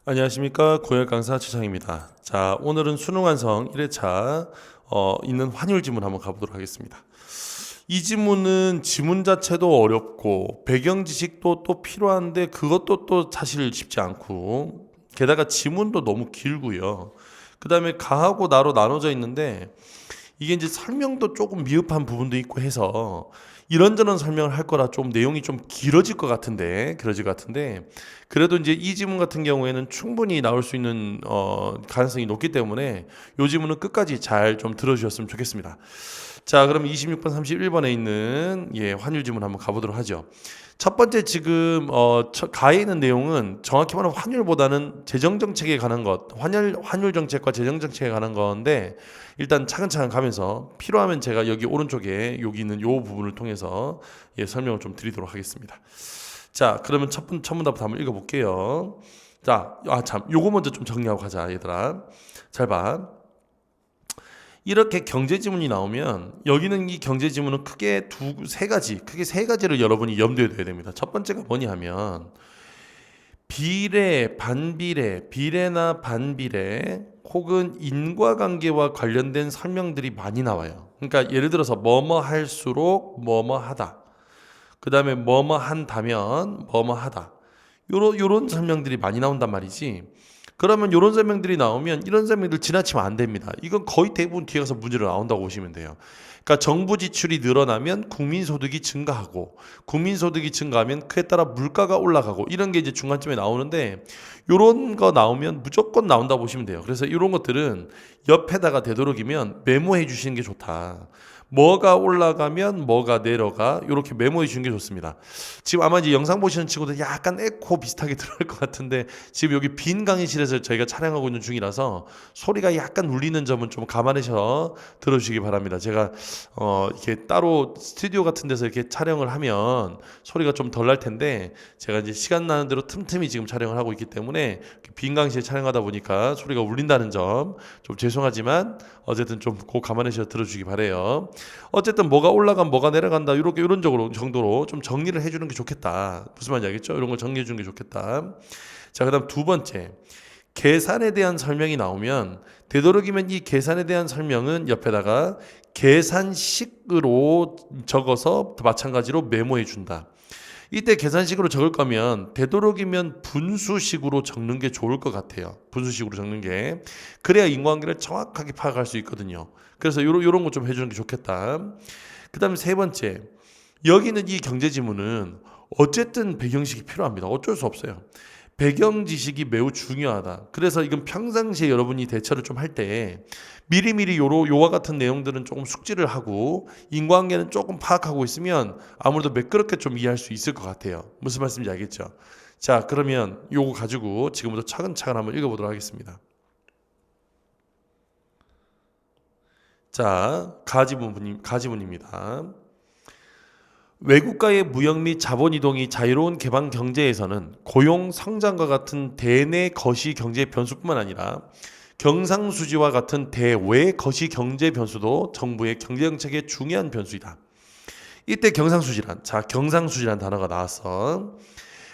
안녕하십니까. 고열 강사 최창입니다. 자, 오늘은 수능 완성 1회차 있는 환율 지문 한번 가보도록 하겠습니다. 이 지문은 지문 자체도 어렵고 배경 지식도 또 필요한데 그것도 또 사실 쉽지 않고 게다가 지문도 너무 길고요. 그 다음에 가하고 나로 나눠져 있는데 이게 이제 설명도 조금 미흡한 부분도 있고 해서 이런저런 설명을 할 거라 좀 내용이 좀 길어질 것 같은데 그래도 이제 이 지문 같은 경우에는 충분히 나올 수 있는 가능성이 높기 때문에 이 지문은 끝까지 잘 좀 들어주셨으면 좋겠습니다. 자, 그럼 26번 31번에 있는 환율 지문 한번 가보도록 하죠. 첫 번째 지금 가에 있는 내용은 정확히 말하면 환율보다는 재정 정책에 관한 것, 환율 정책과 재정 정책에 관한 건데 일단 차근차근 가면서 필요하면 제가 여기 오른쪽에 여기 있는 요 부분을 통해서 설명을 좀 드리도록 하겠습니다. 자, 그러면 첫 문답부터 한번 읽어볼게요. 자, 요거 먼저 좀 정리하고 가자, 얘들아. 잘 봐. 이렇게 경제 지문이 나오면 여기는 이 경제 지문은 크게 크게 세 가지를 여러분이 염두에 둬야 됩니다. 첫 번째가 뭐냐 하면 비례, 반비례, 비례나 반비례 혹은 인과관계와 관련된 설명들이 많이 나와요. 그러니까 예를 들어서 뭐뭐 할수록 뭐뭐 하다. 그 다음에 뭐뭐 한다면 뭐뭐 하다. 요런 설명들이 많이 나온단 말이지. 그러면 이런 설명들이 나오면 이런 설명들 지나치면 안 됩니다. 이건 거의 대부분 뒤에 가서 문제로 나온다고 보시면 돼요. 그러니까 정부 지출이 늘어나면 국민소득이 증가하고 국민소득이 증가하면 그에 따라 물가가 올라가고 이런 게 이제 중간쯤에 나오는데 이런 거 나오면 무조건 나온다 보시면 돼요. 그래서 이런 것들은 옆에다가 되도록이면 메모해 주시는 게 좋다. 뭐가 올라가면 뭐가 내려가 이렇게 메모해 주는 게 좋습니다. 지금 아마 이제 영상 보시는 친구들 약간 에코 비슷하게 들어갈 것 같은데 지금 여기 빈 강의실에서 저희가 촬영하고 있는 중이라서 소리가 약간 울리는 점은 좀 감안해서 들어주시기 바랍니다. 제가 이렇게 따로 스튜디오 같은 데서 이렇게 촬영을 하면 소리가 좀 덜 날 텐데 제가 이제 시간 나는 대로 틈틈이 지금 촬영을 하고 있기 때문에 빈 강의실 촬영하다 보니까 소리가 울린다는 점 좀 죄송하지만 어쨌든 좀 꼭 감안해서 들어주시기 바래요. 어쨌든 뭐가 올라간 뭐가 내려간다 이렇게 이런 정도로 좀 정리를 해주는 게 좋겠다. 무슨 말인지 알겠죠? 이런 걸 정리해 주는 게 좋겠다. 자, 그다음 두 번째 계산에 대한 설명이 나오면 되도록이면 이 계산에 대한 설명은 옆에다가 계산식으로 적어서 마찬가지로 메모해 준다. 이때 계산식으로 적을 거면 되도록이면 분수식으로 적는 게 좋을 것 같아요. 분수식으로 적는 게 그래야 인과관계를 정확하게 파악할 수 있거든요. 그래서 요런 거 좀 해주는 게 좋겠다. 그 다음에 세 번째, 여기는 이 경제 지문은 어쨌든 배경식이 필요합니다. 어쩔 수 없어요. 배경 지식이 매우 중요하다. 그래서 이건 평상시에 여러분이 대처를 좀 할 때 미리미리 요와 같은 내용들은 조금 숙지를 하고 인과관계는 조금 파악하고 있으면 아무래도 매끄럽게 좀 이해할 수 있을 것 같아요. 무슨 말씀인지 알겠죠? 자, 그러면 요거 가지고 지금부터 차근차근 한번 읽어보도록 하겠습니다. 자, 가지문입니다. 외국과의 무역 및 자본 이동이 자유로운 개방 경제에서는 고용, 성장과 같은 대내 거시 경제 변수뿐만 아니라 경상수지와 같은 대외 거시 경제 변수도 정부의 경제 정책의 중요한 변수이다. 이때 경상수지란 단어가 나왔어.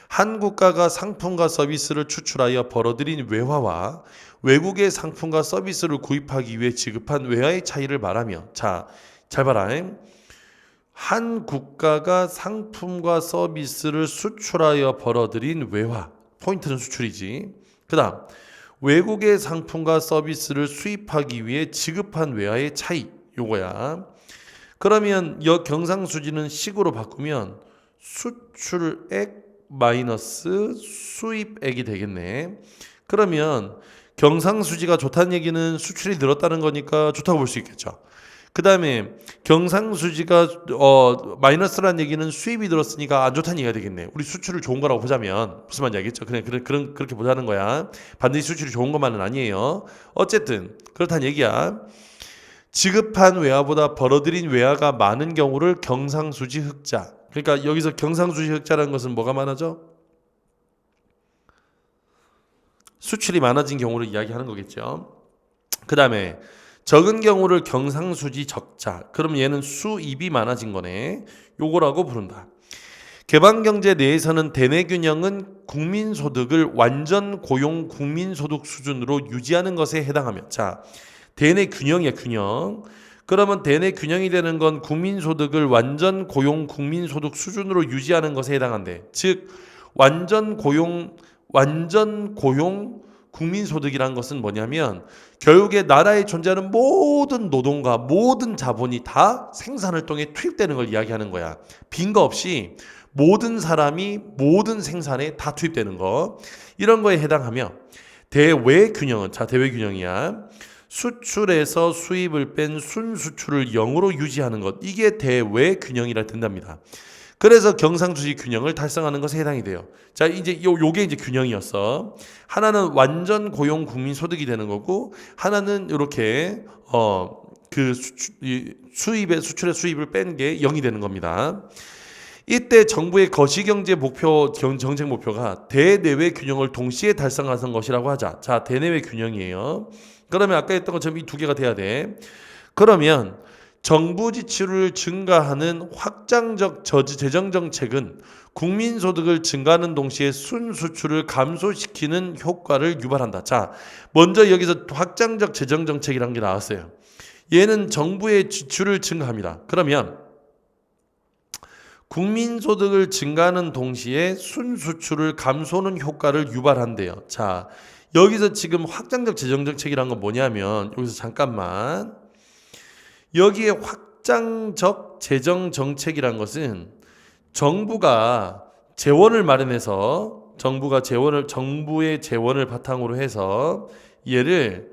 한 국가가 상품과 서비스를 추출하여 벌어들인 외화와 외국의 상품과 서비스를 구입하기 위해 지급한 외화의 차이를 말하며, 자, 잘 봐라. 한 국가가 상품과 서비스를 수출하여 벌어들인 외화, 포인트는 수출이지. 그 다음 외국의 상품과 서비스를 수입하기 위해 지급한 외화의 차이, 요거야. 그러면 경상수지는 식으로 바꾸면 수출액 마이너스 수입액이 되겠네. 그러면 경상수지가 좋다는 얘기는 수출이 늘었다는 거니까 좋다고 볼 수 있겠죠. 그 다음에 경상수지가 마이너스라는 얘기는 수입이 늘었으니까 안 좋다는 얘기가 되겠네. 우리 수출을 좋은 거라고 보자면 무슨 말인지 알겠죠? 그렇게 보자는 거야. 반드시 수출이 좋은 것만은 아니에요. 어쨌든 그렇다는 얘기야. 지급한 외화보다 벌어들인 외화가 많은 경우를 경상수지 흑자. 그러니까 여기서 경상수지 흑자라는 것은 뭐가 많아져? 수출이 많아진 경우를 이야기하는 거겠죠. 그 다음에 적은 경우를 경상수지 적자. 그럼 얘는 수입이 많아진 거네. 요거라고 부른다. 개방경제 내에서는 대내 균형은 국민소득을 완전 고용 국민소득 수준으로 유지하는 것에 해당하며, 자, 대내 균형이야, 균형. 그러면 대내 균형이 되는 건 국민소득을 완전 고용 국민소득 수준으로 유지하는 것에 해당한대. 즉 완전 고용 국민소득이란 것은 뭐냐면 결국에 나라에 존재하는 모든 노동과 모든 자본이 다 생산을 통해 투입되는 걸 이야기하는 거야. 빈 거 없이 모든 사람이 모든 생산에 다 투입되는 거, 이런 거에 해당하며, 대외 균형은, 자, 대외 균형이야. 수출에서 수입을 뺀 순수출을 0으로 유지하는 것, 이게 대외 균형이라 된답니다. 그래서 경상수지 균형을 달성하는 것에 해당이 돼요. 자, 이제 요게 이제 균형이었어. 하나는 완전 고용 국민 소득이 되는 거고, 하나는 이렇게 그 수출의 수입을 뺀 게 0이 되는 겁니다. 이때 정부의 거시경제 목표, 정책 목표가 대내외 균형을 동시에 달성하는 것이라고 하자. 자, 대내외 균형이에요. 그러면 아까 했던 것처럼 이 두 개가 돼야 돼. 그러면 정부 지출을 증가하는 확장적 재정 정책은 국민소득을 증가하는 동시에 순수출을 감소시키는 효과를 유발한다. 자, 먼저 여기서 확장적 재정 정책이라는 게 나왔어요. 얘는 정부의 지출을 증가합니다. 그러면 국민소득을 증가하는 동시에 순수출을 감소하는 효과를 유발한대요. 자, 여기서 지금 확장적 재정정책이란 건 뭐냐면, 여기서 잠깐만, 여기에 확장적 재정정책이란 것은 정부가 재원을 마련해서, 정부의 재원을 바탕으로 해서 얘를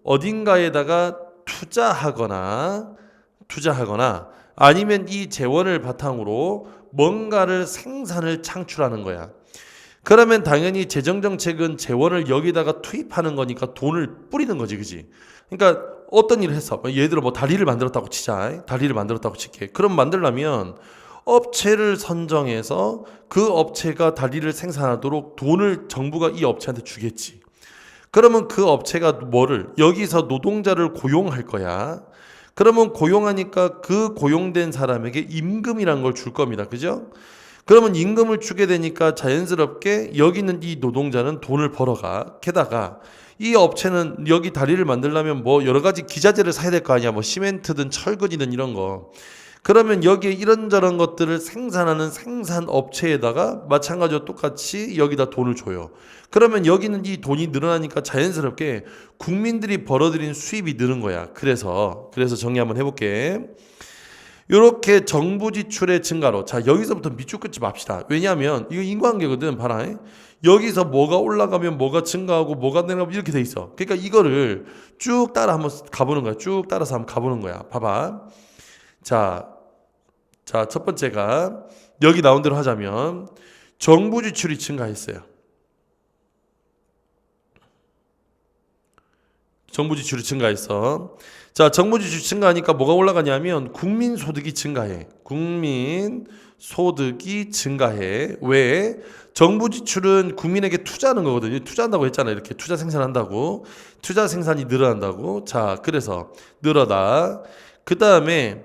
어딘가에다가 투자하거나 아니면 이 재원을 바탕으로 뭔가를 생산을 창출하는 거야. 그러면 당연히 재정정책은 재원을 여기다가 투입하는 거니까 돈을 뿌리는 거지, 그지? 그러니까 어떤 일을 했어. 예를 들어 뭐 다리를 만들었다고 치자. 다리를 만들었다고 칠게. 그럼 만들려면 업체를 선정해서 그 업체가 다리를 생산하도록 돈을 정부가 이 업체한테 주겠지. 그러면 그 업체가 뭐를, 여기서 노동자를 고용할 거야. 그러면 고용하니까 그 고용된 사람에게 임금이란 걸 줄 겁니다. 그죠? 그러면 임금을 주게 되니까 자연스럽게 여기 있는 이 노동자는 돈을 벌어가. 게다가 이 업체는 여기 다리를 만들려면 뭐 여러 가지 기자재를 사야 될 거 아니야. 뭐 시멘트든 철근이든 이런 거. 그러면 여기에 이런저런 것들을 생산하는 생산업체에다가 마찬가지로 똑같이 여기다 돈을 줘요. 그러면 여기는 이 돈이 늘어나니까 자연스럽게 국민들이 벌어들인 수입이 느는 거야. 그래서 정리 한번 해볼게. 이렇게 정부 지출의 증가로, 자, 여기서부터 밑줄 긋지 맙시다. 왜냐하면 이거 인과관계거든. 봐라. 여기서 뭐가 올라가면 뭐가 증가하고 뭐가 내려가면 이렇게 돼 있어. 그러니까 이거를 쭉 따라 한번 가보는 거야. 쭉 따라서 한번 가보는 거야. 봐봐. 자, 첫 번째가 여기 나온 대로 하자면 정부 지출이 증가했어요. 정부 지출이 증가했어. 자, 정부 지출이 증가하니까 뭐가 올라가냐면 국민 소득이 증가해. 국민 소득이 증가해. 왜? 정부 지출은 국민에게 투자하는 거거든요. 투자한다고 했잖아요. 이렇게 투자 생산한다고. 투자 생산이 늘어난다고. 자, 그래서 늘어다. 그 다음에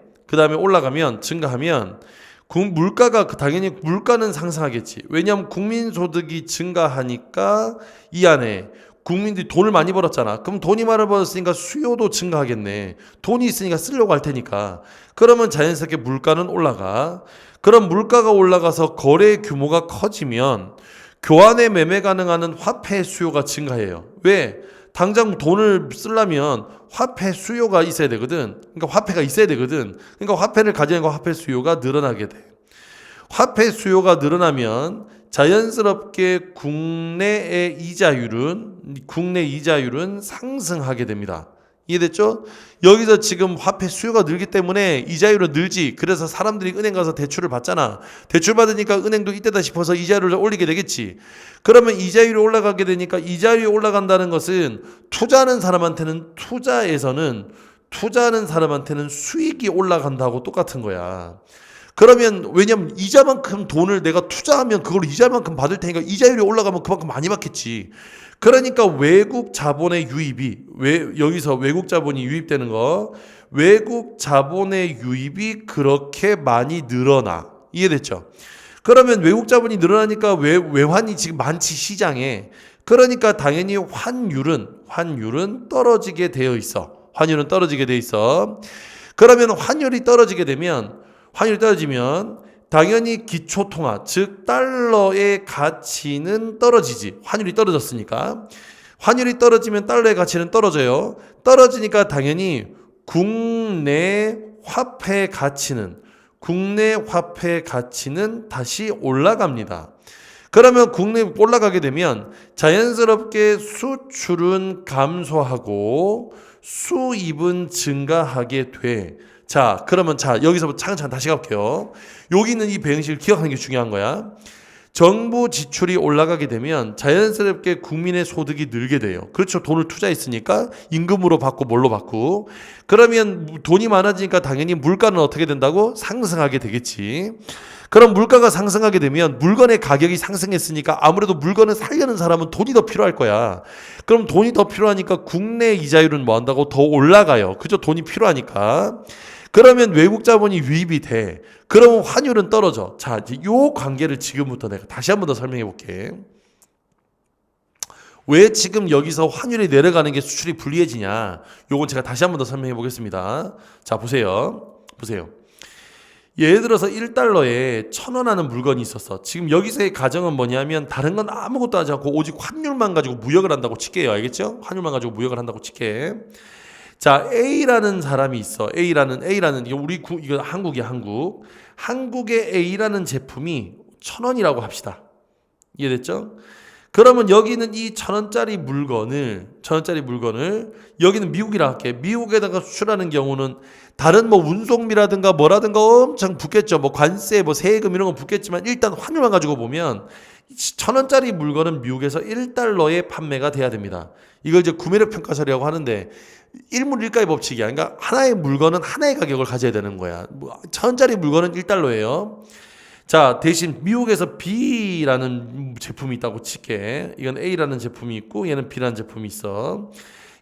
올라가면, 증가하면 물가가, 당연히 물가는 상승하겠지. 왜냐하면 국민소득이 증가하니까 이 안에 국민들이 돈을 많이 벌었잖아. 그럼 돈이 많이 벌었으니까 수요도 증가하겠네. 돈이 있으니까 쓰려고 할 테니까. 그러면 자연스럽게 물가는 올라가. 그럼 물가가 올라가서 거래 규모가 커지면 교환에 매매 가능한 화폐 수요가 증가해요. 왜? 당장 돈을 쓰려면 화폐 수요가 있어야 되거든. 그러니까 화폐가 있어야 되거든. 그러니까 화폐를 가지니까 화폐 수요가 늘어나게 돼. 화폐 수요가 늘어나면 자연스럽게 국내 이자율은 상승하게 됩니다. 이해됐죠? 여기서 지금 화폐 수요가 늘기 때문에 이자율은 늘지. 그래서 사람들이 은행 가서 대출을 받잖아. 대출 받으니까 은행도 이때다 싶어서 이자율을 올리게 되겠지. 그러면 이자율이 올라가게 되니까, 이자율이 올라간다는 것은 투자하는 사람한테는 수익이 올라간다고 똑같은 거야. 그러면 왜냐면 이자만큼 돈을 내가 투자하면 그걸 이자만큼 받을 테니까 이자율이 올라가면 그만큼 많이 받겠지. 그러니까 외국 자본의 유입이, 여기서 외국 자본이 유입되는 거, 외국 자본의 유입이 그렇게 많이 늘어나. 이해됐죠? 그러면 외국 자본이 늘어나니까 외환이 지금 많지 시장에. 그러니까 당연히 환율은 떨어지게 되어 있어. 환율은 떨어지게 돼 있어. 그러면 환율이 떨어지면 당연히 기초통화, 즉 달러의 가치는 떨어지지. 환율이 떨어졌으니까. 환율이 떨어지면 달러의 가치는 떨어져요. 떨어지니까 당연히 국내 화폐 가치는 다시 올라갑니다. 그러면 국내 올라가게 되면 자연스럽게 수출은 감소하고 수입은 증가하게 돼. 자, 그러면 여기서부터 차근차근 다시 갈게요. 여기 있는 이 배경식을 기억하는 게 중요한 거야. 정부 지출이 올라가게 되면 자연스럽게 국민의 소득이 늘게 돼요. 그렇죠. 돈을 투자했으니까 임금으로 받고 뭘로 받고. 그러면 돈이 많아지니까 당연히 물가는 어떻게 된다고? 상승하게 되겠지. 그럼 물가가 상승하게 되면 물건의 가격이 상승했으니까 아무래도 물건을 사려는 사람은 돈이 더 필요할 거야. 그럼 돈이 더 필요하니까 국내 이자율은 뭐 한다고? 더 올라가요. 그죠? 돈이 필요하니까. 그러면 외국 자본이 유입이 돼. 그러면 환율은 떨어져. 자, 이제 요 관계를 지금부터 내가 다시 한 번 더 설명해 볼게. 왜 지금 여기서 환율이 내려가는 게 수출이 불리해지냐? 요건 제가 다시 한 번 더 설명해 보겠습니다. 자, 보세요. 예를 들어서 1달러에 1,000원 하는 물건이 있었어. 지금 여기서의 가정은 뭐냐면 다른 건 아무것도 하지 않고 오직 환율만 가지고 무역을 한다고 칠게요. 알겠죠? 환율만 가지고 무역을 한다고 칠게. 자, A라는 사람이 있어. A라는 이거 한국이야, 한국. 한국의 A라는 제품이 1,000원이라고 합시다. 이해됐죠? 그러면 여기는 이 1,000원짜리 물건을 여기는 미국이라 할게. 미국에다가 수출하는 경우는 다른 뭐 운송비라든가 뭐라든가 엄청 붙겠죠. 뭐 관세, 뭐 세금 이런 거 붙겠지만 일단 환율만 가지고 보면 1,000원짜리 물건은 미국에서 1달러에 판매가 돼야 됩니다. 이걸 이제 구매력 평가설이라고 하는데 일물일가의 법칙이야. 그러니까 하나의 물건은 하나의 가격을 가져야 되는 거야. 1,000원짜리 물건은 1달러예요. 자, 대신 미국에서 B라는 제품이 있다고 칠게. 이건 A라는 제품이 있고 얘는 B라는 제품이 있어.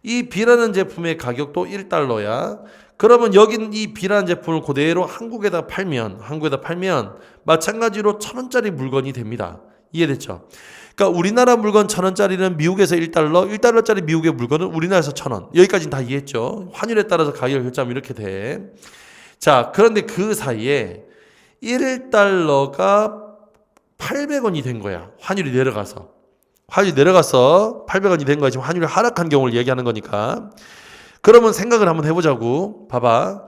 이 B라는 제품의 가격도 1달러야. 그러면 여기는 이 B라는 제품을 그대로 한국에다 팔면 마찬가지로 1,000원짜리 물건이 됩니다. 이해됐죠? 그러니까 우리나라 물건 1,000원짜리는 미국에서 1달러짜리 미국의 물건은 우리나라에서 1,000원. 여기까지는 다 이해했죠? 환율에 따라서 가격을 결정하면 이렇게 돼. 자, 그런데 그 사이에 1달러가 800원이 된 거야. 환율이 내려가서 800원이 된 거야. 지금 환율이 하락한 경우를 얘기하는 거니까. 그러면 생각을 한번 해보자고. 봐봐.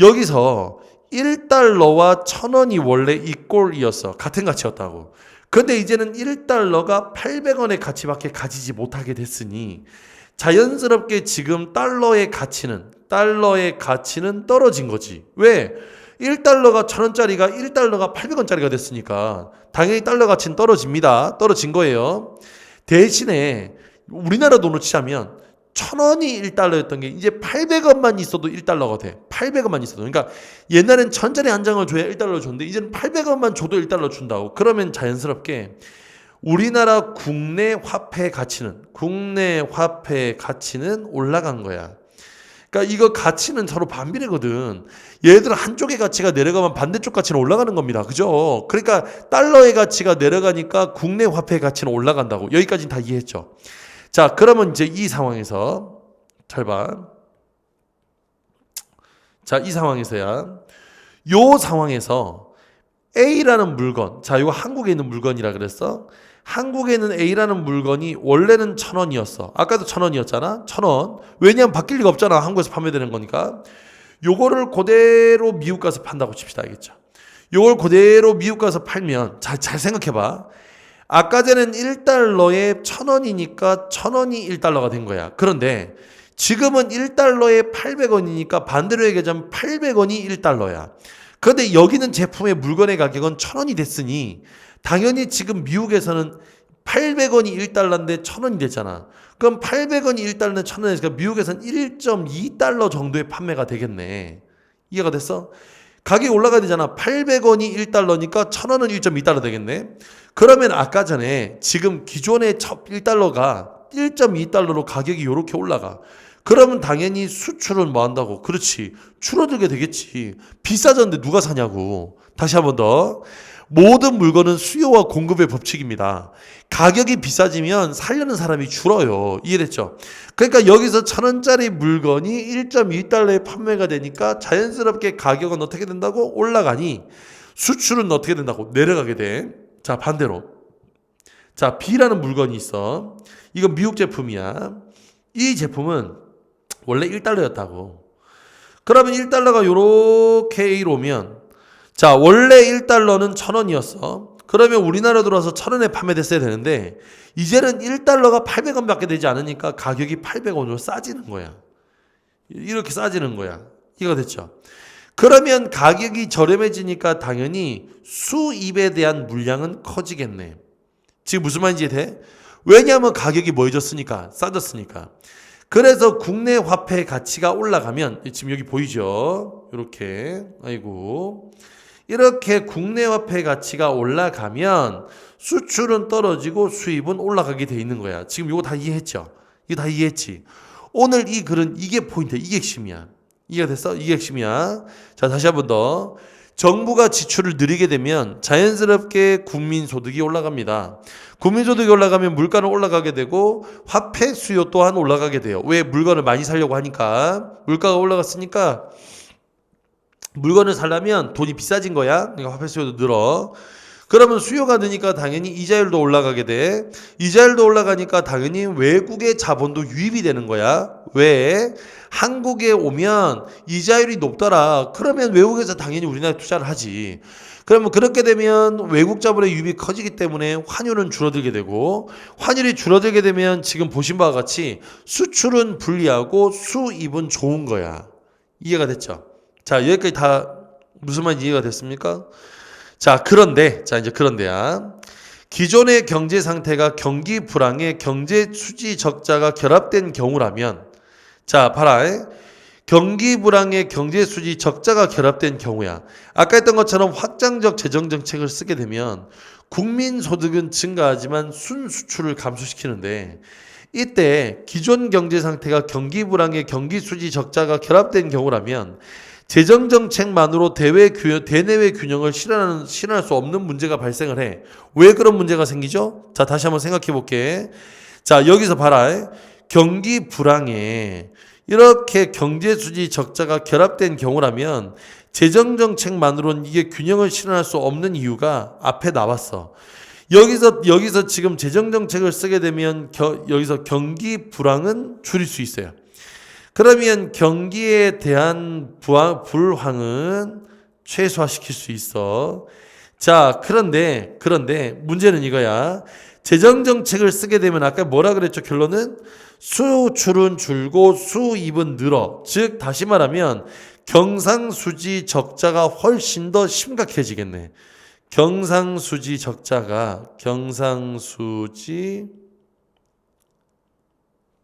여기서 1달러와 1,000원이 원래 이꼴이었어. 같은 가치였다고. 근데 이제는 1달러가 800원의 가치밖에 가지지 못하게 됐으니 자연스럽게 지금 달러의 가치는 떨어진 거지. 왜? 1달러가 1,000원짜리가 1달러가 800원짜리가 됐으니까 당연히 달러 가치는 떨어집니다. 떨어진 거예요. 대신에 우리나라 돈으로 치자면 1,000원이 1달러였던 게 이제 800원만 있어도 1달러가 돼. 800원만 있어도. 그러니까 옛날엔 1,000원짜리 한 장을 줘야 1달러 줬는데 이제는 800원만 줘도 1달러 준다고. 그러면 자연스럽게 우리나라 국내 화폐 가치는 올라간 거야. 그러니까 이거 가치는 서로 반비례거든. 예를 들어 한쪽의 가치가 내려가면 반대쪽 가치는 올라가는 겁니다. 그죠? 그러니까 달러의 가치가 내려가니까 국내 화폐 가치는 올라간다고. 여기까지는 다 이해했죠? 자, 그러면 이제 이 상황에서 잘 봐. 자, 이 상황에서야. 요 상황에서 A라는 물건. 자, 이거 한국에 있는 물건이라 그랬어. 한국에 있는 A라는 물건이 원래는 1,000원이었어. 아까도 1,000원이었잖아. 1,000원. 왜냐하면 바뀔 리가 없잖아. 한국에서 판매되는 거니까. 요거를 그대로 미국 가서 판다고 칩시다. 알겠죠? 요걸 그대로 미국 가서 팔면 잘 생각해봐. 아까 전엔 1달러에 1,000원이니까 1,000원이 1달러가 된 거야. 그런데 지금은 1달러에 800원이니까 반대로 얘기하자면 800원이 1달러야. 그런데 여기는 제품의 물건의 가격은 1,000원이 됐으니 당연히 지금 미국에서는 800원이 1달러인데 1,000원이 됐잖아. 그럼 800원이 1달러인데 1,000원이니까 미국에서는 1.2달러 정도의 판매가 되겠네. 이해가 됐어? 가격이 올라가야 되잖아. 800원이 1달러니까 1,000원은 1.2달러 되겠네. 그러면 아까 전에 지금 기존의 1달러가 1.2달러로 가격이 이렇게 올라가. 그러면 당연히 수출은 뭐 한다고? 그렇지. 줄어들게 되겠지. 비싸졌는데 누가 사냐고. 다시 한 번 더. 모든 물건은 수요와 공급의 법칙입니다. 가격이 비싸지면 사려는 사람이 줄어요. 이해됐죠? 그러니까 여기서 1,000원짜리 물건이 1.2달러에 판매가 되니까 자연스럽게 가격은 어떻게 된다고? 올라가니 수출은 어떻게 된다고? 내려가게 돼. 자, 반대로. 자, B라는 물건이 있어. 이건 미국 제품이야. 이 제품은 원래 1달러였다고. 그러면 1달러가 요렇게 A로 오면, 자, 원래 1달러는 1,000원이었어. 그러면 우리나라 들어와서 1,000원에 판매됐어야 되는데, 이제는 1달러가 800원 밖에 되지 않으니까 가격이 800원으로 싸지는 거야. 이렇게 싸지는 거야. 이해가 됐죠? 그러면 가격이 저렴해지니까 당연히 수입에 대한 물량은 커지겠네. 지금 무슨 말인지 돼? 왜냐하면 가격이 뭐해졌으니까, 싸졌으니까. 그래서 국내 화폐 가치가 올라가면, 지금 여기 보이죠? 이렇게, 아이고. 이렇게 국내 화폐 가치가 올라가면 수출은 떨어지고 수입은 올라가게 돼 있는 거야. 지금 이거 다 이해했죠? 이거 다 이해했지? 오늘 이 글은 이게 포인트야. 이게 핵심이야. 이해가 됐어? 이게 핵심이야. 자, 다시 한 번 더. 정부가 지출을 늘리게 되면 자연스럽게 국민소득이 올라갑니다. 국민소득이 올라가면 물가는 올라가게 되고 화폐 수요 또한 올라가게 돼요. 왜? 물건을 많이 사려고 하니까. 물가가 올라갔으니까 물건을 사려면 돈이 비싸진 거야. 그러니까 화폐 수요도 늘어. 그러면 수요가 느니까 당연히 이자율도 올라가게 돼. 이자율도 올라가니까 당연히 외국의 자본도 유입이 되는 거야. 왜? 한국에 오면 이자율이 높더라. 그러면 외국에서 당연히 우리나라에 투자를 하지. 그러면 그렇게 되면 외국 자본의 유입이 커지기 때문에 환율은 줄어들게 되고, 환율이 줄어들게 되면 지금 보신 바와 같이 수출은 불리하고 수입은 좋은 거야. 이해가 됐죠? 자, 여기까지 다 무슨 말인지 이해가 됐습니까? 자, 이제 그런데야. 기존의 경제 상태가 경기 불황에 경제 수지 적자가 결합된 경우라면, 자, 봐라. 경기 불황에 경제 수지 적자가 결합된 경우야. 아까 했던 것처럼 확장적 재정 정책을 쓰게 되면 국민 소득은 증가하지만 순수출을 감소시키는데, 이때 기존 경제 상태가 경기 불황에 경기 수지 적자가 결합된 경우라면 재정 정책만으로 대내외 균형을 실현할 수 없는 문제가 발생을 해. 왜 그런 문제가 생기죠? 자, 다시 한번 생각해 볼게. 자, 여기서 봐라. 경기 불황에 이렇게 경제 수지 적자가 결합된 경우라면 재정 정책만으로는 이게 균형을 실현할 수 없는 이유가 앞에 나왔어. 여기서 지금 재정 정책을 쓰게 되면 여기서 경기 불황은 줄일 수 있어요. 그러면 경기에 대한 불황은 최소화시킬 수 있어. 자, 그런데 문제는 이거야. 재정 정책을 쓰게 되면 아까 뭐라 그랬죠? 결론은 수출은 줄고 수입은 늘어. 즉 다시 말하면 경상수지 적자가 훨씬 더 심각해지겠네. 경상수지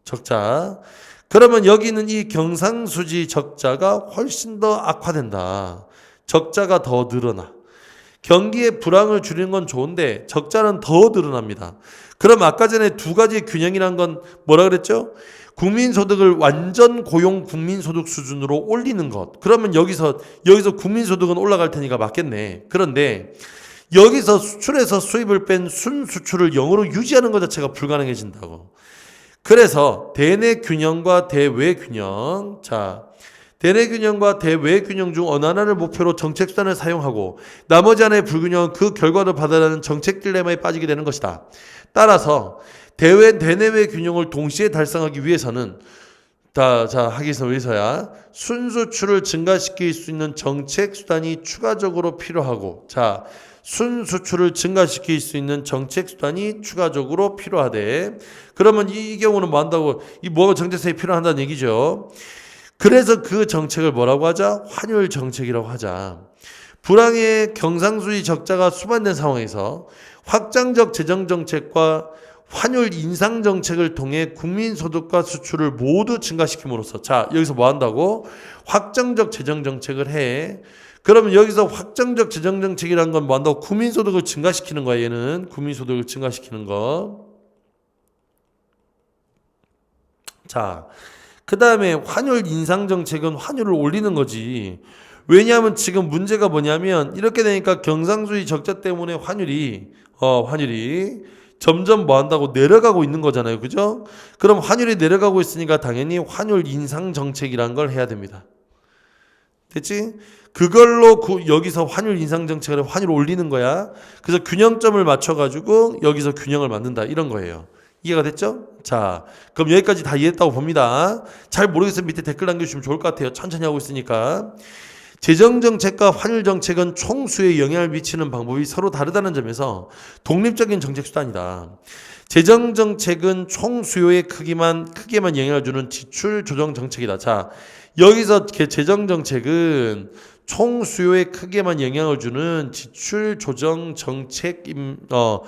적자. 그러면 여기는 이 경상수지 적자가 훨씬 더 악화된다. 적자가 더 늘어나. 경기의 불황을 줄이는 건 좋은데 적자는 더 늘어납니다. 그럼 아까 전에 두 가지 균형이란 건 뭐라 그랬죠? 국민소득을 완전 고용 국민소득 수준으로 올리는 것. 그러면 여기서 국민소득은 올라갈 테니까 맞겠네. 그런데 여기서 수출에서 수입을 뺀 순수출을 0으로 유지하는 것 자체가 불가능해진다고. 그래서 대내 균형과 대외 균형. 자, 대내 균형과 대외 균형 중 어느 하나를 목표로 정책 수단을 사용하고 나머지 하나의 불균형은 그 결과를 받아라는 정책 딜레마에 빠지게 되는 것이다. 따라서 대내외 균형을 동시에 달성하기 위해서는 하기 위해서야 순수출을 증가시킬 수 있는 정책 수단이 추가적으로 필요하고, 자, 순수출을 증가시킬 수 있는 정책 수단이 추가적으로 필요하대. 그러면 이 경우는 뭐 한다고? 뭐가 정책상이 필요한다는 얘기죠. 그래서 그 정책을 뭐라고 하자? 환율 정책이라고 하자. 불황의 경상수지 적자가 수반된 상황에서 확장적 재정 정책과 환율 인상 정책을 통해 국민 소득과 수출을 모두 증가시킴으로써, 자, 여기서 뭐 한다고? 확장적 재정 정책을 해. 그러면 여기서 확장적 재정 정책이라는 건 뭐 한다고? 국민 소득을 증가시키는 거야. 얘는 국민 소득을 증가시키는 거. 자, 그 다음에 환율 인상 정책은 환율을 올리는 거지. 왜냐하면 지금 문제가 뭐냐면 이렇게 되니까 경상수지 적자 때문에 환율이 점점 뭐 한다고 내려가고 있는 거잖아요. 그죠? 그럼 환율이 내려가고 있으니까 당연히 환율 인상 정책이란 걸 해야 됩니다. 됐지? 그걸로 여기서 환율 인상 정책을 환율 올리는 거야. 그래서 균형점을 맞춰가지고 여기서 균형을 만든다. 이런 거예요. 이해가 됐죠? 자, 그럼 여기까지 다 이해했다고 봅니다. 잘 모르겠으면 밑에 댓글 남겨주시면 좋을 것 같아요. 천천히 하고 있으니까. 재정정책과 환율정책은 총수에 영향을 미치는 방법이 서로 다르다는 점에서 독립적인 정책 수단이다. 재정정책은 총수요의 크게만 영향을 주는 지출 조정 정책이다. 자, 여기서 재정정책은 총수요의 크게만 영향을 주는 지출 조정 정책입니다.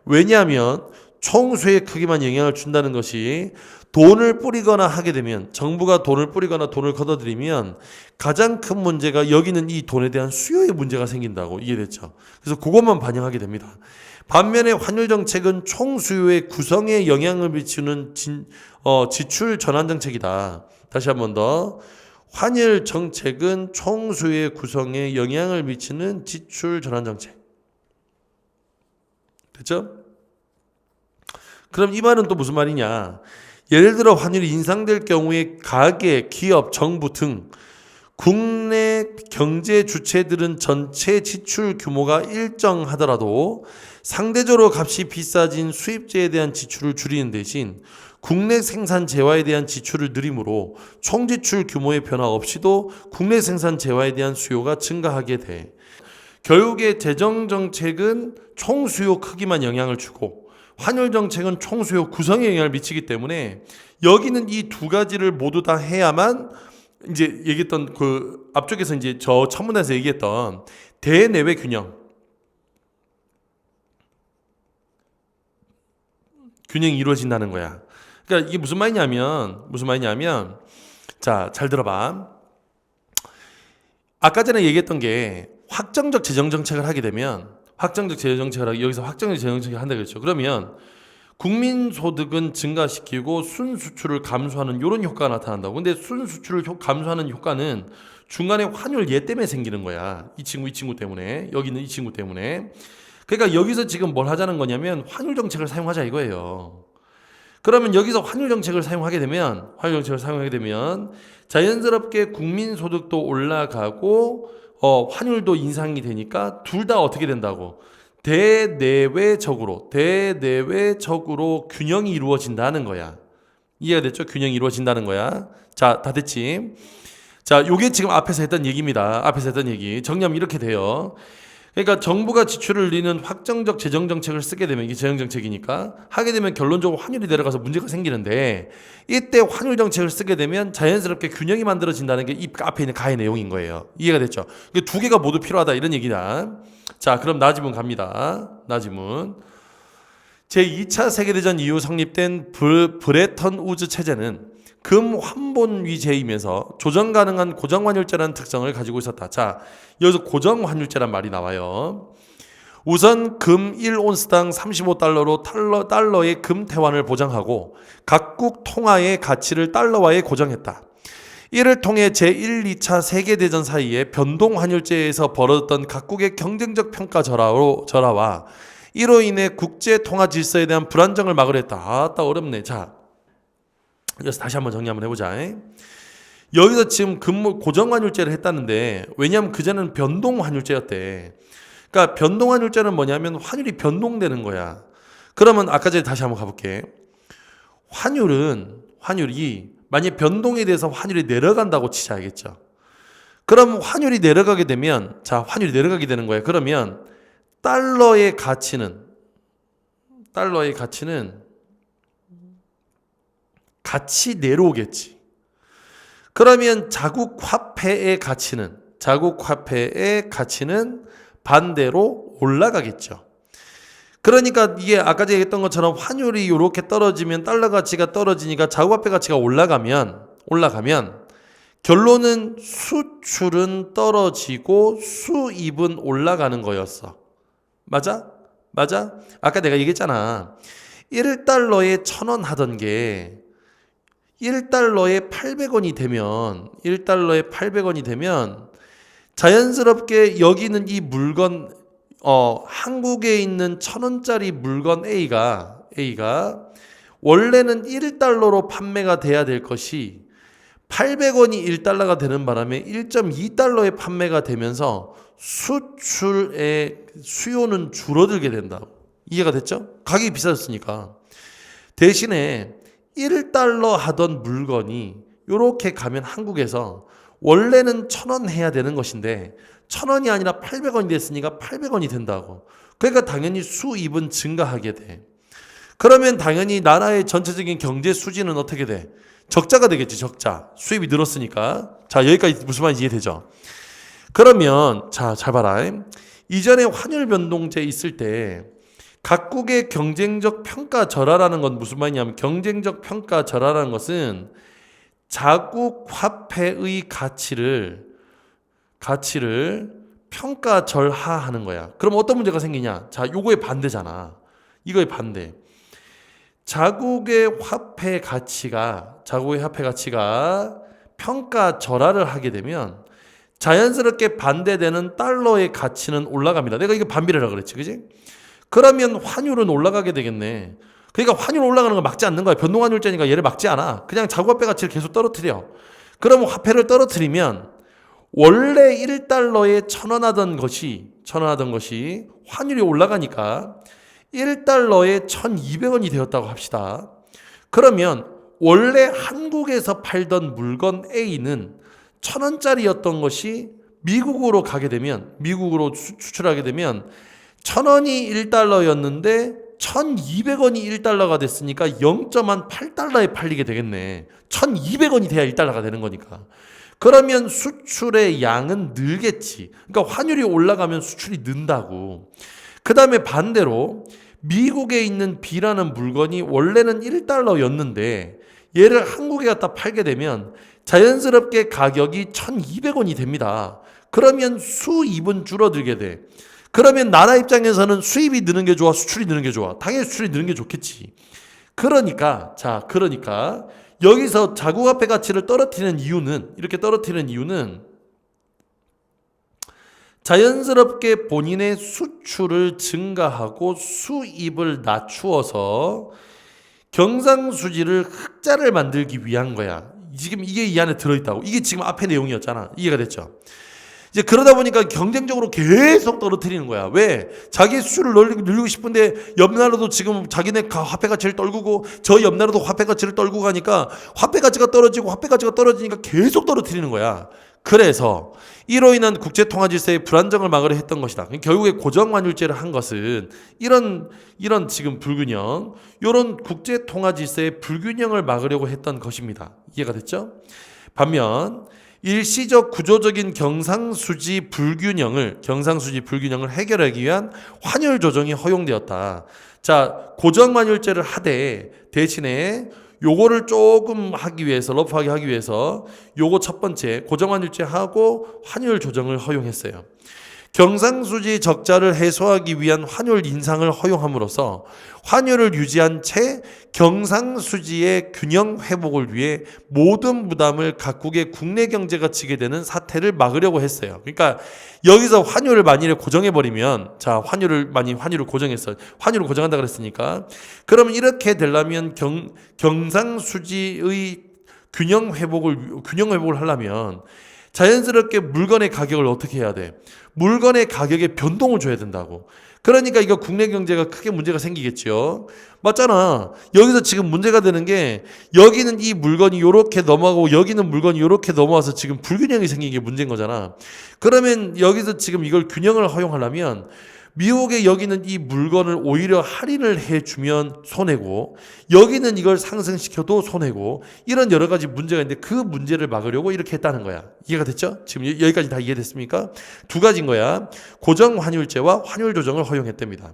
왜냐하면 총수요의 크게만 영향을 준다는 것이 돈을 뿌리거나 하게 되면, 정부가 돈을 뿌리거나 돈을 걷어들이면 가장 큰 문제가 여기는 이 돈에 대한 수요의 문제가 생긴다고. 이해됐죠? 그래서 그것만 반영하게 됩니다. 반면에 환율 정책은 총수요의 구성에 영향을 미치는 지출 전환 정책이다. 다시 한 번 더. 환율 정책은 총수요의 구성에 영향을 미치는 지출 전환 정책. 됐죠? 그럼 이 말은 또 무슨 말이냐? 예를 들어 환율이 인상될 경우에 가계, 기업, 정부 등 국내 경제 주체들은 전체 지출 규모가 일정하더라도 상대적으로 값이 비싸진 수입재에 대한 지출을 줄이는 대신 국내 생산 재화에 대한 지출을 늘리므로 총지출 규모의 변화 없이도 국내 생산 재화에 대한 수요가 증가하게 돼. 결국에 재정정책은 총수요 크기만 영향을 주고 환율 정책은 총수요 구성에 영향을 미치기 때문에 여기는 이 두 가지를 모두 다 해야만 이제 얘기했던 그 앞쪽에서 이제 저 첫 문단에서 얘기했던 대내외 균형이 이루어진다는 거야. 그러니까 이게 무슨 말이냐면 자, 잘 들어봐. 아까 전에 얘기했던 게 확정적 재정 정책을 하게 되면 여기서 확정적 재정 정책을 한다 그랬죠. 그러면 국민 소득은 증가시키고 순수출을 감소하는 이런 효과가 나타난다고. 근데 순수출을 감소하는 효과는 중간에 환율 얘 때문에 생기는 거야. 이 친구 때문에. 여기는 이 친구 때문에. 그러니까 여기서 지금 뭘 하자는 거냐면 환율 정책을 사용하자 이거예요. 그러면 여기서 환율 정책을 사용하게 되면 자연스럽게 국민 소득도 올라가고 환율도 인상이 되니까 둘 다 어떻게 된다고? 대내외적으로 균형이 이루어진다는 거야. 이해가 됐죠? 균형이 이루어진다는 거야. 자, 다 됐지? 자, 요게 지금 앞에서 했던 얘기입니다. 정리하면 이렇게 돼요. 그러니까 정부가 지출을 늘리는 확정적 재정 정책을 쓰게 되면, 이게 재정 정책이니까 하게 되면 결론적으로 환율이 내려가서 문제가 생기는데, 이때 환율 정책을 쓰게 되면 자연스럽게 균형이 만들어진다는 게 이 앞에 있는 가의 내용인 거예요. 이해가 됐죠? 두 개가 모두 필요하다 이런 얘기다. 자, 그럼 나지문 갑니다. 나지문. 제2차 세계대전 이후 성립된 브레턴 우즈 체제는 금 환본위제이면서 조정 가능한 고정환율제라는 특성을 가지고 있었다. 자, 여기서 고정환율제란 말이 나와요. 우선 금 1온스당 35달러로 달러의 금 태환을 보장하고 각국 통화의 가치를 달러화에 고정했다. 이를 통해 제1, 2차 세계대전 사이에 변동환율제에서 벌어졌던 각국의 경쟁적 평가 절하와 이로 인해 국제 통화 질서에 대한 불안정을 막으려 했다. 아따 어렵네. 자, 그래서 다시 한번 정리 한번 해보자. 여기서 지금 고정환율제를 했다는데, 왜냐하면 그전에는 변동환율제였대. 그러니까 변동환율제는 뭐냐면 환율이 변동되는 거야. 그러면 아까 전에 다시 한번 가볼게. 환율이 만약 변동에 대해서 환율이 내려간다고 치자, 알겠죠? 그럼 환율이 내려가게 되면, 자, 환율이 내려가게 되는 거야. 그러면 달러의 가치는 같이 내려오겠지. 그러면 자국 화폐의 가치는 반대로 올라가겠죠. 그러니까 이게 아까 제가 얘기했던 것처럼 환율이 이렇게 떨어지면 달러 가치가 떨어지니까 자국 화폐 가치가 올라가면 결론은 수출은 떨어지고 수입은 올라가는 거였어. 맞아? 아까 내가 얘기했잖아. 1달러에 1,000원 하던 게 1달러에 800원이 되면 1달러에 800원이 되면 자연스럽게 여기는 이 물건 한국에 있는 1,000원짜리 물건 A가 원래는 1달러로 판매가 돼야 될 것이 800원이 1달러가 되는 바람에 1.2달러에 판매가 되면서 수출의 수요는 줄어들게 된다. 이해가 됐죠? 가격이 비싸졌으니까. 대신에 1달러 하던 물건이 이렇게 가면 한국에서 원래는 1,000원 해야 되는 것인데 1,000원이 아니라 800원이 됐으니까 800원이 된다고. 그러니까 당연히 수입은 증가하게 돼. 그러면 당연히 나라의 전체적인 경제 수지는 어떻게 돼? 적자가 되겠지, 적자. 수입이 늘었으니까. 자, 여기까지 무슨 말인지 이해되죠? 그러면 자, 잘 봐라. 이전에 환율 변동제 있을 때 각국의 경쟁적 평가절하라는 건 무슨 말이냐면, 경쟁적 평가절하라는 것은 자국 화폐의 가치를 평가절하하는 거야. 그럼 어떤 문제가 생기냐? 자, 요거의 반대잖아. 이거의 반대. 자국의 화폐 가치가 평가절하를 하게 되면 자연스럽게 반대되는 달러의 가치는 올라갑니다. 내가 이거 반비례라 그랬지, 그지? 그러면 환율은 올라가게 되겠네. 그러니까 환율 올라가는 걸 막지 않는 거야. 변동환율제니까 얘를 막지 않아. 그냥 자국화폐 가치를 계속 떨어뜨려. 그러면 화폐를 떨어뜨리면 원래 1달러에 1,000원 하던 것이 환율이 올라가니까 1달러에 1,200원이 되었다고 합시다. 그러면 원래 한국에서 팔던 물건 A는 1,000원짜리였던 것이 미국으로 가게 되면, 미국으로 수출하게 되면 1,000원이 1달러였는데 1,200원이 1달러가 됐으니까 0.8달러에 팔리게 되겠네. 1,200원이 돼야 1달러가 되는 거니까. 그러면 수출의 양은 늘겠지. 그러니까 환율이 올라가면 수출이 는다고. 그 다음에 반대로 미국에 있는 B라는 물건이 원래는 1달러였는데 얘를 한국에 갖다 팔게 되면 자연스럽게 가격이 1,200원이 됩니다. 그러면 수입은 줄어들게 돼. 그러면 나라 입장에서는 수입이 느는 게 좋아, 수출이 느는 게 좋아? 당연히 수출이 느는 게 좋겠지. 그러니까 여기서 자국화폐 가치를 이렇게 떨어뜨리는 이유는 자연스럽게 본인의 수출을 증가하고 수입을 낮추어서 경상수지를 흑자를 만들기 위한 거야. 지금 이게 이 안에 들어있다고. 이게 지금 앞에 내용이었잖아. 이해가 됐죠? 이제 그러다 보니까 경쟁적으로 계속 떨어뜨리는 거야. 왜? 자기 수출을 늘리고 싶은데 옆 나라도 지금 자기네 화폐 가치를 떨구고 저 옆 나라도 화폐 가치를 떨구고 가니까 화폐 가치가 떨어지니까 계속 떨어뜨리는 거야. 그래서 이로 인한 국제통화 질서의 불안정을 막으려 했던 것이다. 결국에 고정환율제를 한 것은 이런 지금 불균형, 이런 국제통화 질서의 불균형을 막으려고 했던 것입니다. 이해가 됐죠? 반면 일시적 구조적인 경상수지 불균형을 해결하기 위한 환율 조정이 허용되었다. 자, 고정환율제를 하되 대신에 요거를 조금 러프하게 하기 위해서 요거 첫 번째 고정환율제 하고 환율 조정을 허용했어요. 경상수지 적자를 해소하기 위한 환율 인상을 허용함으로써 환율을 유지한 채 경상수지의 균형 회복을 위해 모든 부담을 각국의 국내 경제가 지게 되는 사태를 막으려고 했어요. 그러니까 여기서 환율을 만일에 고정해버리면, 자, 환율을 고정했어요. 환율을 고정한다 그랬으니까. 그러면 이렇게 되려면 경상수지의 균형 회복을 하려면 자연스럽게 물건의 가격을 어떻게 해야 돼? 물건의 가격에 변동을 줘야 된다고. 그러니까 이거 국내 경제가 크게 문제가 생기겠죠. 맞잖아. 여기서 지금 문제가 되는 게 여기는 이 물건이 요렇게 넘어가고 여기는 물건이 요렇게 넘어와서 지금 불균형이 생긴 게 문제인 거잖아. 그러면 여기서 지금 이걸 균형을 허용하려면 미국에 여기는 이 물건을 오히려 할인을 해주면 손해고 여기는 이걸 상승시켜도 손해고 이런 여러 가지 문제가 있는데 그 문제를 막으려고 이렇게 했다는 거야. 이해가 됐죠? 지금 여기까지 다 이해됐습니까? 두 가지인 거야. 고정환율제와 환율 조정을 허용했답니다.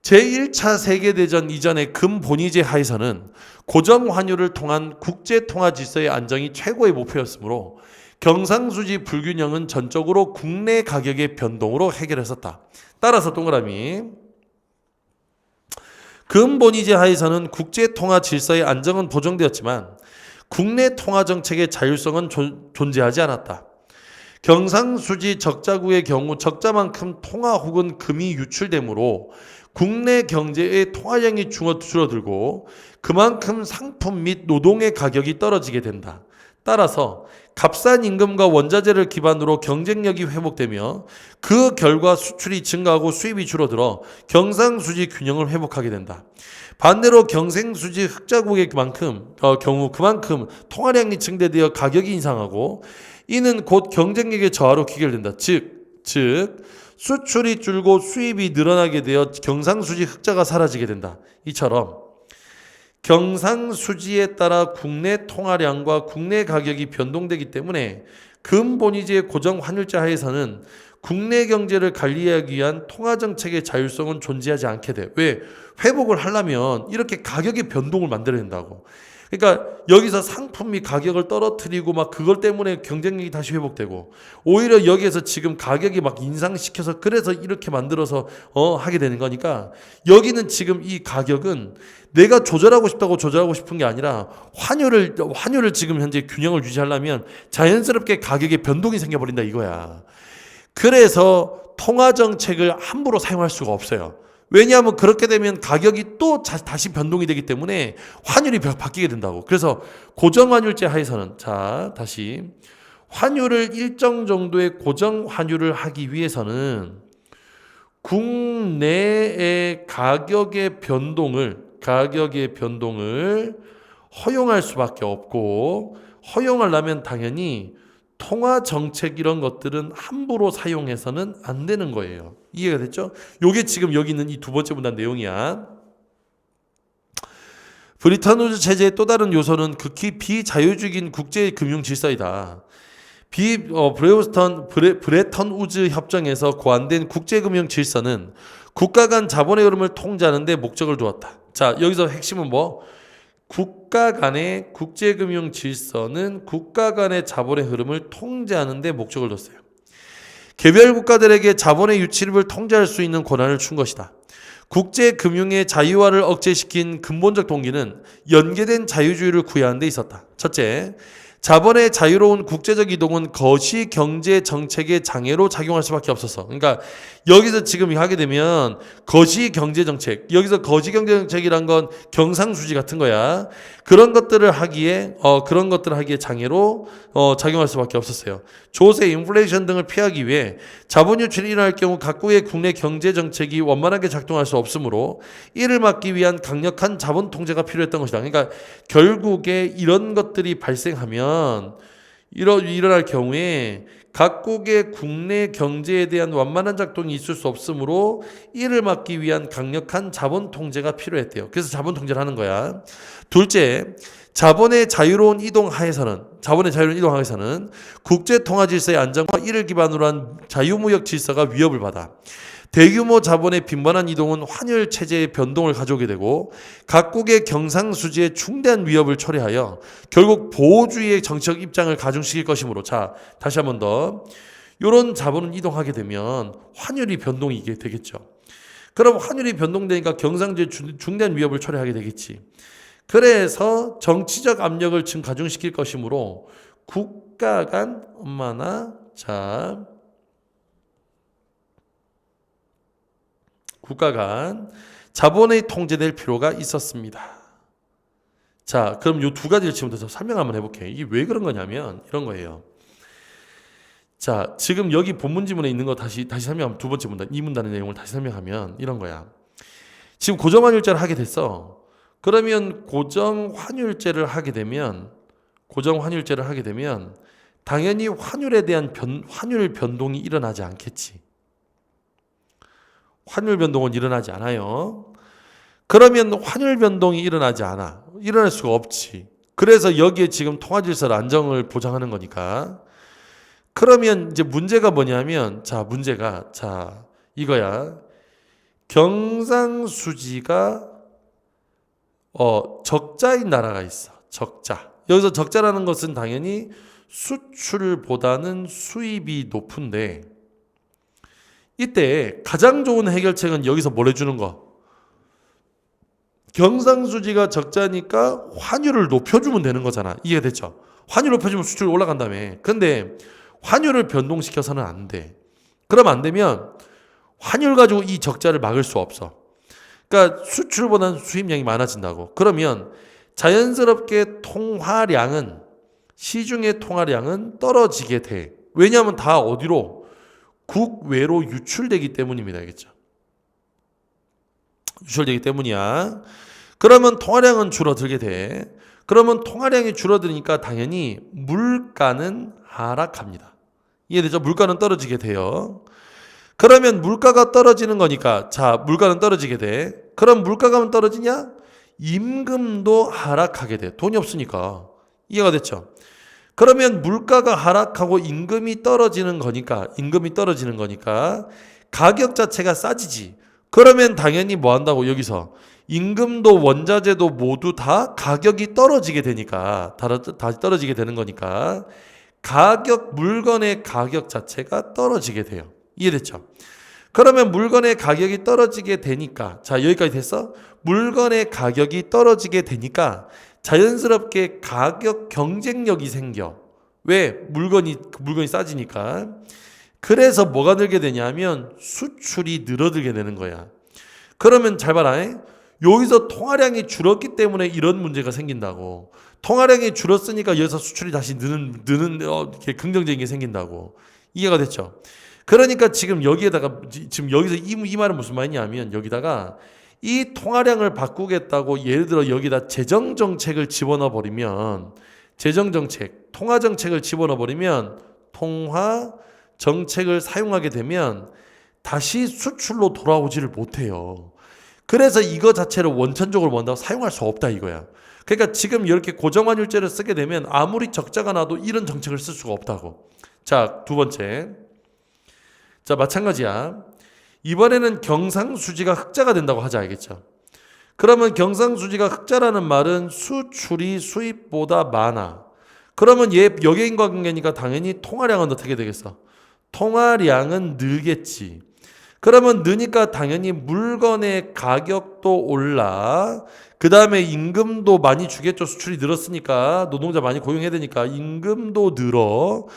제1차 세계대전 이전의 금본위제 하에서는 고정환율을 통한 국제통화 질서의 안정이 최고의 목표였으므로 경상수지 불균형은 전적으로 국내 가격의 변동으로 해결했었다. 따라서 동그라미. 근본이제 하에서는 국제 통화 질서의 안정은 보장되었지만 국내 통화 정책의 자율성은 존재하지 않았다. 경상수지 적자국의 경우 적자만큼 통화 혹은 금이 유출되므로 국내 경제의 통화량이 줄어들고 그만큼 상품 및 노동의 가격이 떨어지게 된다. 따라서 값싼 임금과 원자재를 기반으로 경쟁력이 회복되며 그 결과 수출이 증가하고 수입이 줄어들어 경상수지 균형을 회복하게 된다. 반대로 경상수지 흑자국의 경우 그만큼 통화량이 증대되어 가격이 인상하고 이는 곧 경쟁력의 저하로 귀결된다. 즉 수출이 줄고 수입이 늘어나게 되어 경상수지 흑자가 사라지게 된다. 이처럼 경상수지에 따라 국내 통화량과 국내 가격이 변동되기 때문에 근본위제 고정환율제 하에서는 국내 경제를 관리하기 위한 통화정책의 자율성은 존재하지 않게 돼. 왜? 회복을 하려면 이렇게 가격의 변동을 만들어야 된다고. 그러니까 여기서 상품 및 가격을 떨어뜨리고 막 그걸 때문에 경쟁력이 다시 회복되고 오히려 여기에서 지금 가격이 막 인상시켜서 그래서 이렇게 만들어서 하게 되는 거니까 여기는 지금 이 가격은 내가 조절하고 싶다고 조절하고 싶은 게 아니라 환율을 지금 현재 균형을 유지하려면 자연스럽게 가격의 변동이 생겨버린다 이거야. 그래서 통화 정책을 함부로 사용할 수가 없어요. 왜냐하면 그렇게 되면 가격이 또 다시 변동이 되기 때문에 환율이 바뀌게 된다고. 그래서 고정환율제 하에서는 다시 환율을 일정 정도의 고정환율을 하기 위해서는 국내의 가격의 변동을 허용할 수밖에 없고 허용하려면 당연히 통화 정책 이런 것들은 함부로 사용해서는 안 되는 거예요. 이해가 됐죠? 요게 지금 여기 있는 이 두 번째 문단 내용이야. 브리턴 우즈 체제의 또 다른 요소는 극히 비자유주의인 국제 금융 질서이다. 브레턴 우즈 협정에서 고안된 국제 금융 질서는 국가 간 자본의 흐름을 통제하는 데 목적을 두었다. 자, 여기서 핵심은 뭐? 국가 간의 국제금융 질서는 국가 간의 자본의 흐름을 통제하는 데 목적을 뒀어요. 개별 국가들에게 자본의 유출입을 통제할 수 있는 권한을 준 것이다. 국제금융의 자유화를 억제시킨 근본적 동기는 연계된 자유주의를 구현하는 데 있었다. 첫째, 자본의 자유로운 국제적 이동은 거시 경제 정책의 장애로 작용할 수밖에 없었어. 그러니까 여기서 지금 하게 되면 거시 경제 정책, 여기서 거시 경제 정책이란 건 경상수지 같은 거야. 그런 것들을 하기에 장애로 작용할 수밖에 없었어요. 조세, 인플레이션 등을 피하기 위해 자본 유출이 일어날 경우 각국의 국내 경제 정책이 원만하게 작동할 수 없으므로 이를 막기 위한 강력한 자본 통제가 필요했던 것이다. 그러니까 결국에 이런 것들이 발생하면 일어날 경우에 각국의 국내 경제에 대한 완만한 작동이 있을 수 없으므로 이를 막기 위한 강력한 자본 통제가 필요했대요. 그래서 자본 통제를 하는 거야. 둘째, 자본의 자유로운 이동 하에서는 국제 통화 질서의 안정과 이를 기반으로 한 자유무역 질서가 위협을 받아 대규모 자본의 빈번한 이동은 환율 체제의 변동을 가져오게 되고 각국의 경상수지에 중대한 위협을 초래하여 결국 보호주의의 정치적 입장을 가중시킬 것이므로 다시 한 번 더 이런 자본은 이동하게 되면 환율이 변동이 되겠죠. 그럼 환율이 변동되니까 경상주의에 중대한 위협을 초래하게 되겠지. 그래서 정치적 압력을 지금 가중시킬 것이므로 국가 간 자본의 통제될 필요가 있었습니다. 자, 그럼 이 두 가지를 지금부터 설명 한번 해볼게요. 이게 왜 그런 거냐면 이런 거예요. 자, 지금 여기 본문 지문에 있는 거 다시 설명하면 두 번째 문단, 이 문단의 내용을 다시 설명하면 이런 거야. 지금 고정환율제를 하게 됐어. 그러면 고정환율제를 하게 되면 당연히 환율에 대한 환율 변동이 일어나지 않겠지. 환율 변동은 일어나지 않아요. 그러면 환율 변동이 일어나지 않아. 일어날 수가 없지. 그래서 여기에 지금 통화질서 안정을 보장하는 거니까. 그러면 이제 문제가 뭐냐면 문제가 이거야. 경상수지가 적자인 나라가 있어. 적자. 여기서 적자라는 것은 당연히 수출보다는 수입이 높은데 이때 가장 좋은 해결책은 여기서 뭘 해주는 거? 경상수지가 적자니까 환율을 높여주면 되는 거잖아. 이해가 됐죠? 환율 높여주면 수출이 올라간다며. 근데 환율을 변동시켜서는 안 돼. 그러면 안 되면 환율 가지고 이 적자를 막을 수 없어. 그러니까 수출보다는 수입량이 많아진다고. 그러면 자연스럽게 시중의 통화량은 떨어지게 돼. 왜냐하면 다 어디로? 국외로 유출되기 때문입니다. 알겠죠? 유출되기 때문이야. 그러면 통화량은 줄어들게 돼. 그러면 통화량이 줄어드니까 당연히 물가는 하락합니다. 이해되죠? 물가는 떨어지게 돼요. 그러면 물가가 떨어지는 거니까, 자, 물가는 떨어지게 돼. 그럼 물가가 떨어지냐? 임금도 하락하게 돼. 돈이 없으니까. 이해가 됐죠? 그러면 물가가 하락하고 임금이 떨어지는 거니까 가격 자체가 싸지지. 그러면 당연히 뭐 한다고? 여기서 임금도 원자재도 모두 다 가격이 떨어지게 되니까, 다시 떨어지게 되는 거니까 물건의 가격 자체가 떨어지게 돼요. 이해됐죠? 그러면 물건의 가격이 떨어지게 되니까, 자, 여기까지 됐어? 물건의 가격이 떨어지게 되니까 자연스럽게 가격 경쟁력이 생겨. 왜? 물건이 싸지니까. 그래서 뭐가 늘게 되냐면 수출이 늘어들게 되는 거야. 그러면 잘 봐라. 여기서 통화량이 줄었기 때문에 이런 문제가 생긴다고. 통화량이 줄었으니까 여기서 수출이 다시 느는 이렇게 긍정적인 게 생긴다고. 이해가 됐죠? 그러니까 지금 여기에다가 여기서 이 말은 무슨 말이냐면, 여기다가 이 통화량을 바꾸겠다고 예를 들어 여기다 재정정책을 집어넣어 버리면, 통화정책을 집어넣어 버리면, 통화정책을 사용하게 되면 다시 수출로 돌아오지를 못해요. 그래서 이거 자체를 원천적으로 뭔다고 사용할 수 없다 이거야. 그러니까 지금 이렇게 고정환율제를 쓰게 되면 아무리 적자가 나도 이런 정책을 쓸 수가 없다고. 자, 두 번째. 자, 마찬가지야. 이번에는 경상수지가 흑자가 된다고 하자, 알겠죠? 그러면 경상수지가 흑자라는 말은 수출이 수입보다 많아. 그러면 얘 역외인과관계니까 당연히 통화량은 어떻게 되겠어? 통화량은 늘겠지. 그러면 느니까 당연히 물건의 가격도 올라. 그 다음에 임금도 많이 주겠죠. 수출이 늘었으니까. 노동자 많이 고용해야 되니까 임금도 늘어.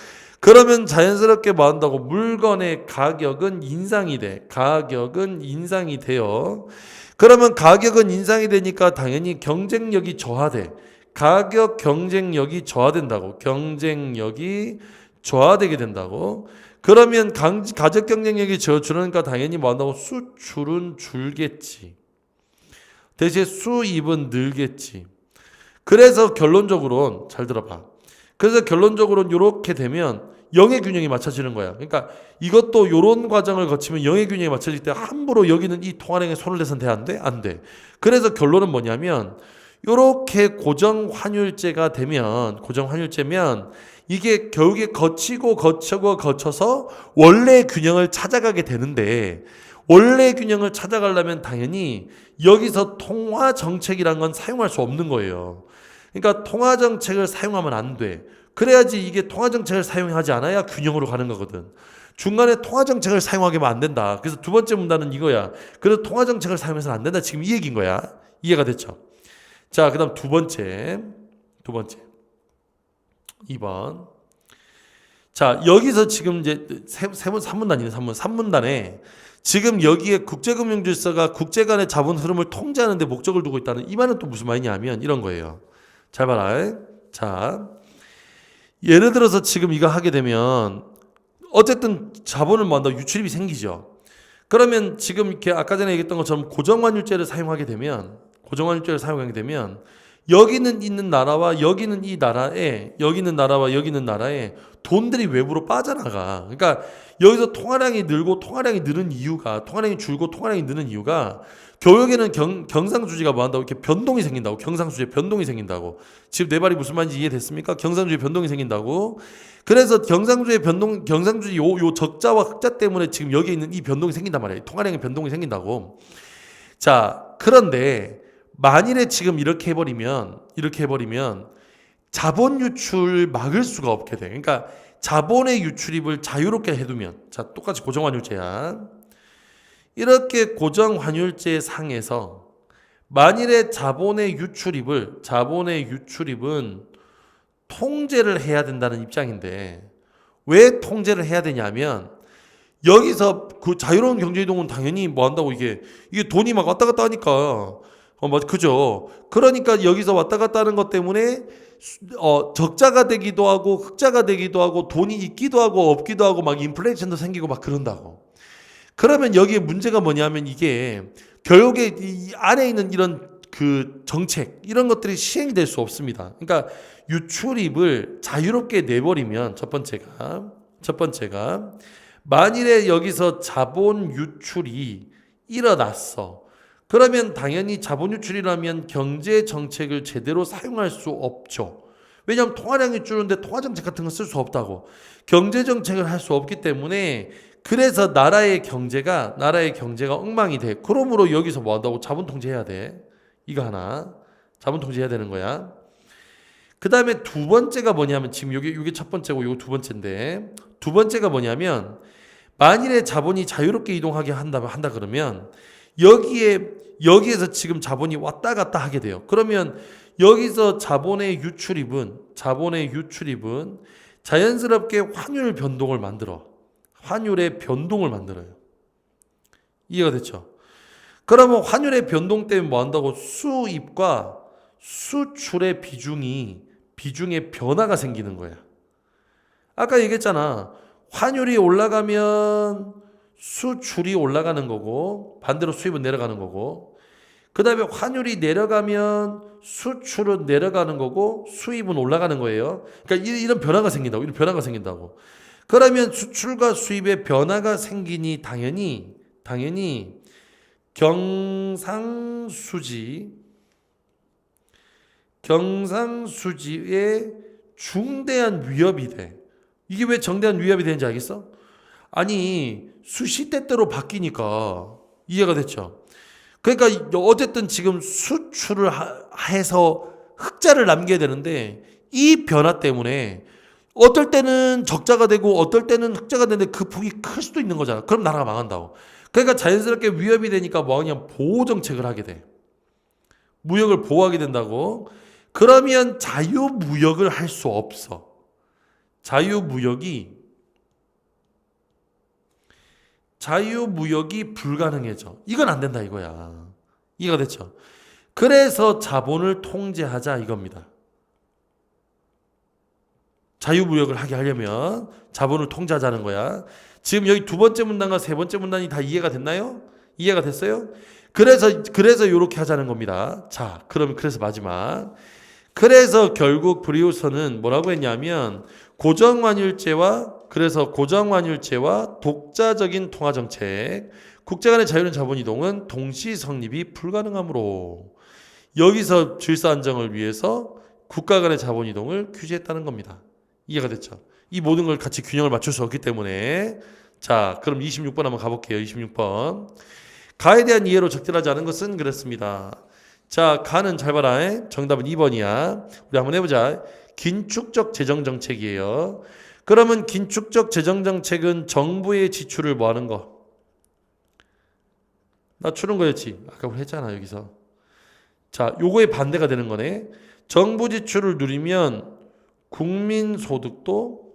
그러면 자연스럽게 뭐 한다고? 물건의 가격은 인상이 돼. 가격은 인상이 돼요. 그러면 가격은 인상이 되니까 당연히 경쟁력이 저하돼. 가격 경쟁력이 저하된다고. 경쟁력이 저하되게 된다고. 그러면 가격 경쟁력이 줄으니까 당연히 뭐 한다고? 수출은 줄겠지. 대신 수입은 늘겠지. 그래서 결론적으로는 잘 들어봐. 그래서 결론적으로는 이렇게 되면 영의 균형이 맞춰지는 거야. 그러니까 이것도 이런 과정을 거치면 영의 균형이 맞춰질 때 함부로 여기는 이 통화량에 손을 대서는 돼? 안 돼? 안 돼. 그래서 결론은 뭐냐면 이렇게 고정환율제면 이게 결국에 거쳐서 원래 균형을 찾아가게 되는데, 원래 균형을 찾아가려면 당연히 여기서 통화정책이란 건 사용할 수 없는 거예요. 그러니까 통화정책을 사용하면 안 돼. 그래야지 이게 통화정책을 사용하지 않아야 균형으로 가는 거거든. 중간에 통화정책을 사용하게 하면 안 된다. 그래서 두 번째 문단은 이거야. 그래서 통화정책을 사용해서는 안 된다. 지금 이 얘기인 거야. 이해가 됐죠? 자, 그 다음 두 번째 2번. 자, 여기서 지금 이제 3문단이네. 3문단에 지금 여기에 국제금융질서가 국제 간의 자본 흐름을 통제하는 데 목적을 두고 있다는 이 말은 또 무슨 말이냐면 이런 거예요. 잘 봐라. 자, 예를 들어서 지금 이거 하게 되면 어쨌든 자본을 뭐 한다? 유출입이 생기죠. 그러면 지금 이렇게 아까 전에 얘기했던 것처럼 고정환율제를 사용하게 되면 여기는 있는 나라와 여기는 이 나라에, 여기는 나라와 여기는 나라에 돈들이 외부로 빠져나가. 그러니까 여기서 통화량이 늘고 통화량이 느는 이유가, 통화량이 줄고 통화량이 느는 이유가 결국에는 경상수지가 뭐 한다고? 이렇게 변동이 생긴다고. 경상수지에 변동이 생긴다고. 지금 내 말이 무슨 말인지 이해됐습니까? 경상수지에 변동이 생긴다고. 그래서 경상수지 요 적자와 흑자 때문에 지금 여기에 있는 이 변동이 생긴단 말이에요. 통화량의 변동이 생긴다고. 자, 그런데 만일에 지금 이렇게 해버리면 자본 유출 막을 수가 없게 돼. 그러니까 자본의 유출입을 자유롭게 해두면, 자, 똑같이 고정환율제야. 이렇게 고정환율제 상에서 만일에 자본의 유출입은 통제를 해야 된다는 입장인데 왜 통제를 해야 되냐면 여기서 그 자유로운 경제이동은 당연히 뭐 한다고 이게 돈이 막 왔다 갔다 하니까 그죠. 그러니까 여기서 왔다 갔다 하는 것 때문에 적자가 되기도 하고 흑자가 되기도 하고 돈이 있기도 하고 없기도 하고 막 인플레이션도 생기고 막 그런다고. 그러면 여기에 문제가 뭐냐면 이게 결국에 이 안에 있는 이런 그 정책 이런 것들이 시행이 될 수 없습니다. 그러니까 유출입을 자유롭게 내버리면 첫 번째가 만일에 여기서 자본 유출이 일어났어. 그러면 당연히 자본 유출이라면 경제 정책을 제대로 사용할 수 없죠. 왜냐하면 통화량이 줄는데 통화 정책 같은 거 쓸 수 없다고. 경제 정책을 할 수 없기 때문에 그래서 나라의 경제가 엉망이 돼. 그러므로 여기서 뭐 한다고? 자본 통제해야 돼. 이거 하나. 자본 통제해야 되는 거야. 그 다음에 두 번째가 뭐냐면 지금 요게 첫 번째고 요거 두 번째인데 두 번째가 뭐냐면 만일에 자본이 자유롭게 이동하게 한다 그러면 여기에서 지금 자본이 왔다 갔다 하게 돼요. 그러면 여기서 자본의 유출입은 자연스럽게 환율의 변동을 만들어요. 이해가 됐죠? 그러면 환율의 변동 때문에 뭐 한다고? 수입과 수출의 비중에 변화가 생기는 거야. 아까 얘기했잖아. 환율이 올라가면 수출이 올라가는 거고 반대로 수입은 내려가는 거고 그 다음에 환율이 내려가면 수출은 내려가는 거고 수입은 올라가는 거예요. 그러니까 이런 변화가 생긴다고. 그러면 수출과 수입에 변화가 생기니 당연히 경상수지에 중대한 위협이 돼. 이게 왜 정대한 위협이 되는지 알겠어? 아니 수시때때로 바뀌니까. 이해가 됐죠? 그러니까 어쨌든 지금 수출을 해서 흑자를 남겨야 되는데 이 변화 때문에 어떨 때는 적자가 되고 어떨 때는 흑자가 되는데 그 폭이 클 수도 있는 거잖아. 그럼 나라가 망한다고. 그러니까 자연스럽게 위협이 되니까 뭐하냐? 보호정책을 하게 돼. 무역을 보호하게 된다고. 그러면 자유무역을 할 수 없어. 자유무역이 불가능해져. 이건 안 된다 이거야. 이해가 됐죠? 그래서 자본을 통제하자 이겁니다. 자유무역을 하게 하려면 자본을 통제하자는 거야. 지금 여기 두 번째 문단과 세 번째 문단이 다 이해가 됐나요? 이해가 됐어요? 그래서 이렇게 하자는 겁니다. 자, 그래서 마지막. 그래서 결국 브리우스는 뭐라고 했냐면 고정환율제와 독자적인 통화정책, 국제 간의 자유로운 자본이동은 동시 성립이 불가능하므로 여기서 질서 안정을 위해서 국가 간의 자본이동을 규제했다는 겁니다. 이해가 됐죠? 이 모든 걸 같이 균형을 맞출 수 없기 때문에. 자, 그럼 26번 한번 가볼게요. 26번. 가에 대한 이해로 적절하지 않은 것은 그랬습니다. 자, 가는 잘 봐라. 정답은 2번이야. 우리 한번 해보자. 긴축적 재정정책이에요. 그러면 긴축적 재정정책은 정부의 지출을 뭐 하는 거? 낮추는 거였지. 아까 우리 했잖아, 여기서. 자, 요거의 반대가 되는 거네. 정부 지출을 누리면 국민 소득도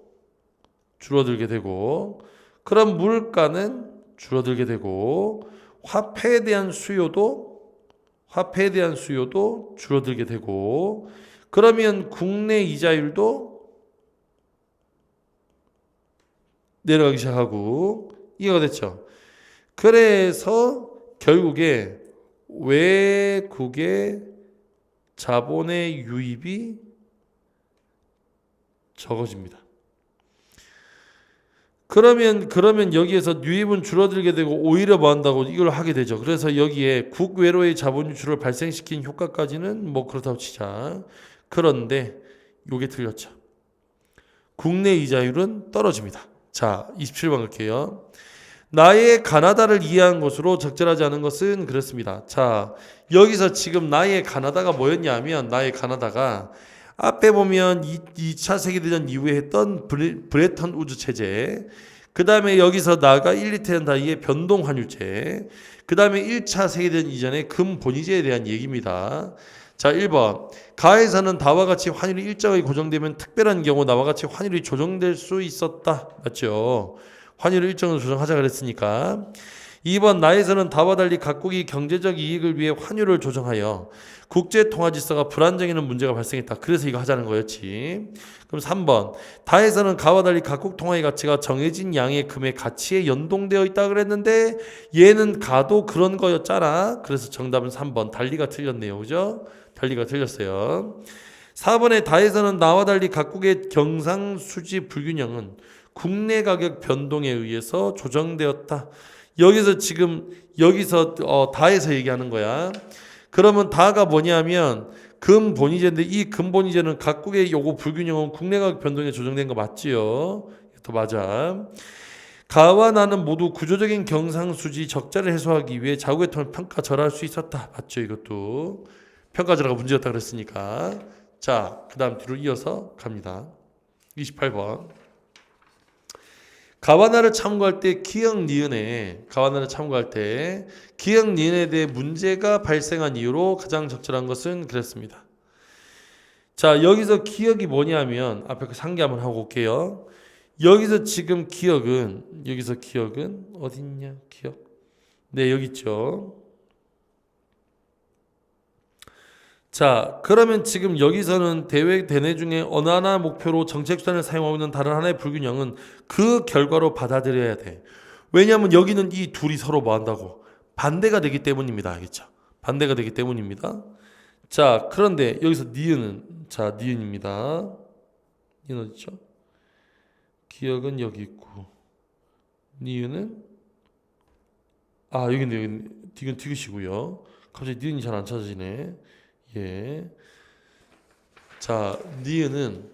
줄어들게 되고, 그럼 물가는 줄어들게 되고, 화폐에 대한 수요도 줄어들게 되고, 그러면 국내 이자율도 내려가기 시작하고. 이해가 됐죠? 그래서 결국에 외국의 자본의 유입이 적어집니다. 그러면 여기에서 유입은 줄어들게 되고 오히려 뭐 한다고? 이걸 하게 되죠. 그래서 여기에 국외로의 자본 유출을 발생시킨 효과까지는 뭐 그렇다고 치자. 그런데 요게 틀렸죠. 국내 이자율은 떨어집니다. 자, 27번 갈게요. 나의 가나다를 이해한 것으로 적절하지 않은 것은 그렇습니다. 자, 여기서 지금 나의 가나다가 뭐였냐면 나의 가나다가 앞에 보면 2차 세계대전 이후에 했던 브레턴 우즈 체제, 그 다음에 여기서 나가 1리터연 다이의 변동 환율제. 그 다음에 1차 세계대전 이전의 금 본위제에 대한 얘기입니다. 자, 1번. 가에서는 다와 같이 환율이 일정하게 고정되면 특별한 경우 나와 같이 환율이 조정될 수 있었다. 맞죠? 환율을 일정으로 조정하자 그랬으니까. 2번. 나에서는 다와 달리 각국이 경제적 이익을 위해 환율을 조정하여 국제 통화 질서가 불안정해지는 문제가 발생했다. 그래서 이거 하자는 거였지. 그럼 3번. 다에서는 가와 달리 각국 통화의 가치가 정해진 양의 금의 가치에 연동되어 있다 그랬는데 얘는 가도 그런 거였잖아. 그래서 정답은 3번. 달리가 틀렸네요. 그죠? 달리가 틀렸어요. 4번에 다에서는 나와 달리 각국의 경상수지 불균형은 국내 가격 변동에 의해서 조정되었다. 여기서 다에서 얘기하는 거야. 그러면 다가 뭐냐면 금 본위제인데 이 금 본위제는 각국의 요거 불균형은 국내 가격 변동에 조정된 거 맞지요? 또 맞아. 가와 나는 모두 구조적인 경상수지 적자를 해소하기 위해 자국의 통을 평가 절하할 수 있었다. 맞죠? 이것도 평가 절하가 문제였다 그랬으니까. 자, 그 다음 뒤로 이어서 갑니다. 28번. 가와나를 참고할 때 기역 니은에 대해 문제가 발생한 이유로 가장 적절한 것은 그랬습니다. 자, 여기서 기역이 뭐냐면 앞에 그 상기 한번 하고 올게요. 여기서 기역은 어디 있냐? 기역. 네, 여기 있죠. 자, 그러면 지금 여기서는 대내 중에 어느 하나 목표로 정책수단을 사용하고 있는 다른 하나의 불균형은 그 결과로 받아들여야 돼. 왜냐하면 여기는 이 둘이 서로 뭐 한다고? 반대가 되기 때문입니다. 알겠죠? 반대가 되기 때문입니다. 자, 그런데 여기서 니은은, 자, 니은입니다. 니은 어디죠? 기역은 여기 있고, 니은은, 여기 이건 디귿이고요. 갑자기 니은이 잘 안 찾아지네. 예. 자, 니은은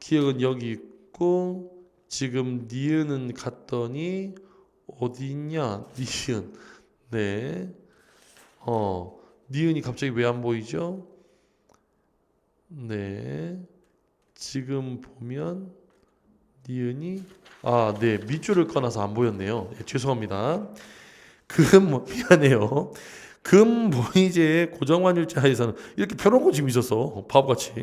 기역은 여기 있고 지금 니은은 갔더니 어디 있냐? 니은. 네. 니은이 갑자기 왜 안 보이죠? 네. 지금 보면 니은이 네. 밑줄을 꺼놔서 안 보였네요. 예, 죄송합니다. 미안해요. 금 본위제의 고정환율제 하에서는 이렇게 펴놓고 지금 있었어. 바보같이.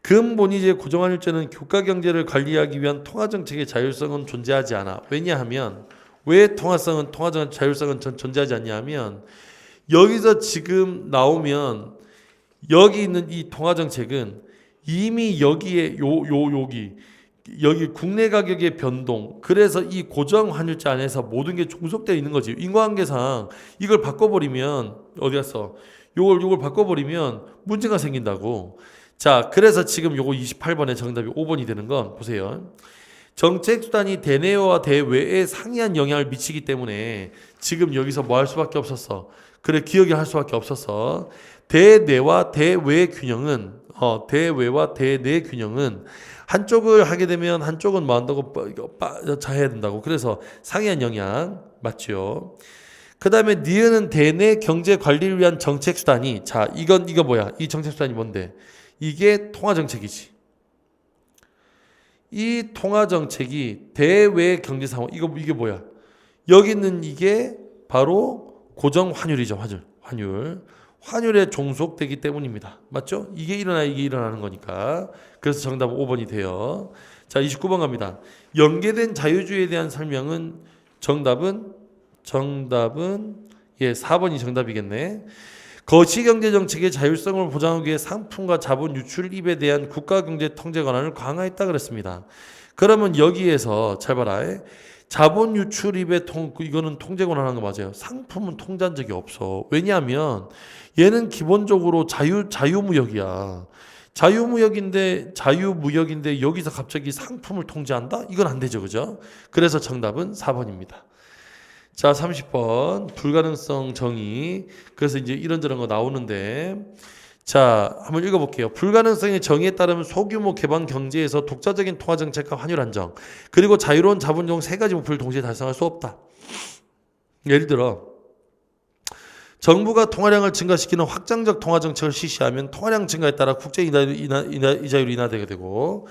금 본위제의 고정환율제는 국가 경제를 관리하기 위한 통화정책의 자율성은 존재하지 않아. 왜냐하면 왜 통화정 자율성은 존재하지 않냐 하면 여기서 지금 나오면 여기 있는 이 통화정책은 이미 여기에 여기 국내 가격의 변동, 그래서 이 고정 환율제 안에서 모든 게 종속되어 있는 거지. 인과관계상 이걸 바꿔버리면 어디 갔어? 요걸 바꿔버리면 문제가 생긴다고. 자, 그래서 지금 요거 28번의 정답이 5번이 되는 건 보세요. 정책 수단이 대내와 대외에 상이한 영향을 미치기 때문에 지금 여기서 뭐 할 수밖에 없었어. 그래, 기억이 할 수밖에 없었어. 대내와 대외 균형은 대외와 대내 균형은 한쪽을 하게 되면 한쪽은 뭐 한다고 자해야 된다고. 그래서 상이한 영향 맞죠. 그 다음에 니은은 대내 경제 관리를 위한 정책 수단이, 자, 이거 뭐야? 이 정책 수단이 뭔데? 이게 통화 정책이지. 이 통화 정책이 대외 경제 상황, 이게 뭐야? 여기 있는 이게 바로 고정 환율이죠. 환율에 종속되기 때문입니다. 맞죠? 이게 일어나는 거니까. 그래서 정답은 5번이 돼요. 자, 29번 갑니다. 연계된 자유주의에 대한 설명은 정답은 4번이 정답이겠네. 거시경제정책의 자율성을 보장하기 위해 상품과 자본 유출입에 대한 국가경제 통제 권한을 강화했다 그랬습니다. 그러면 여기에서 잘 봐라. 자본 유출입의 이거는 통제 권한한 거 맞아요. 상품은 통제한 적이 없어. 왜냐하면 얘는 기본적으로 자유무역이야. 자유무역인데 여기서 갑자기 상품을 통제한다? 이건 안 되죠. 그죠? 그래서 정답은 4번입니다. 자, 30번 불가능성 정의. 그래서 이제 이런저런 거 나오는데, 자, 한번 읽어볼게요. 불가능성의 정의에 따르면 소규모 개방 경제에서 독자적인 통화 정책과 환율 안정, 그리고 자유로운 자본 중 세 가지 목표를 동시에 달성할 수 없다. 예를 들어 정부가 통화량을 증가시키는 확장적 통화 정책을 실시하면 통화량 증가에 따라 국제 이자율이 인하되게 되고,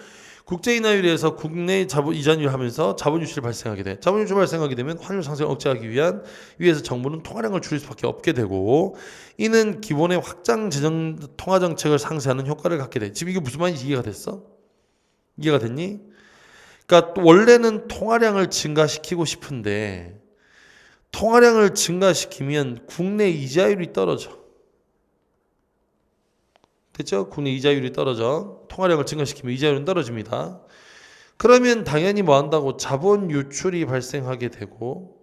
국제인하율에서 국내 자본 이자율 하면서 자본 유출이 발생하게 돼. 자본 유출 발생하게 되면 환율 상승을 억제하기 위해서 정부는 통화량을 줄일 수밖에 없게 되고, 이는 기본의 확장 재정 통화 정책을 상쇄하는 효과를 갖게 돼. 지금 이게 무슨 말인지 이해가 됐어? 이해가 됐니? 그러니까 원래는 통화량을 증가시키고 싶은데 통화량을 증가시키면 국내 이자율이 떨어져. 됐죠? 국내 이자율이 떨어져. 통화량을 증가시키면 이자율은 떨어집니다. 그러면 당연히 뭐 한다고? 자본 유출이 발생하게 되고,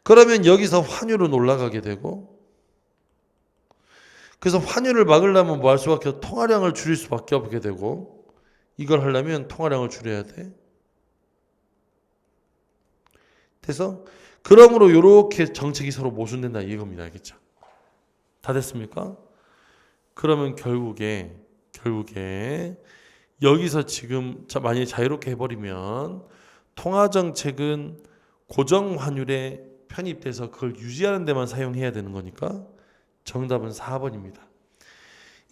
그러면 여기서 환율은 올라가게 되고, 그래서 환율을 막으려면 뭐 할 수밖에 없고 통화량을 줄일 수밖에 없게 되고, 이걸 하려면 통화량을 줄여야 돼. 그래서 그러므로 이렇게 정책이 서로 모순된다 이겁니다. 알겠죠? 다 됐습니까? 그러면 결국에 여기서 지금 만약에 자유롭게 해버리면 통화정책은 고정환율에 편입돼서 그걸 유지하는 데만 사용해야 되는 거니까 정답은 4번입니다.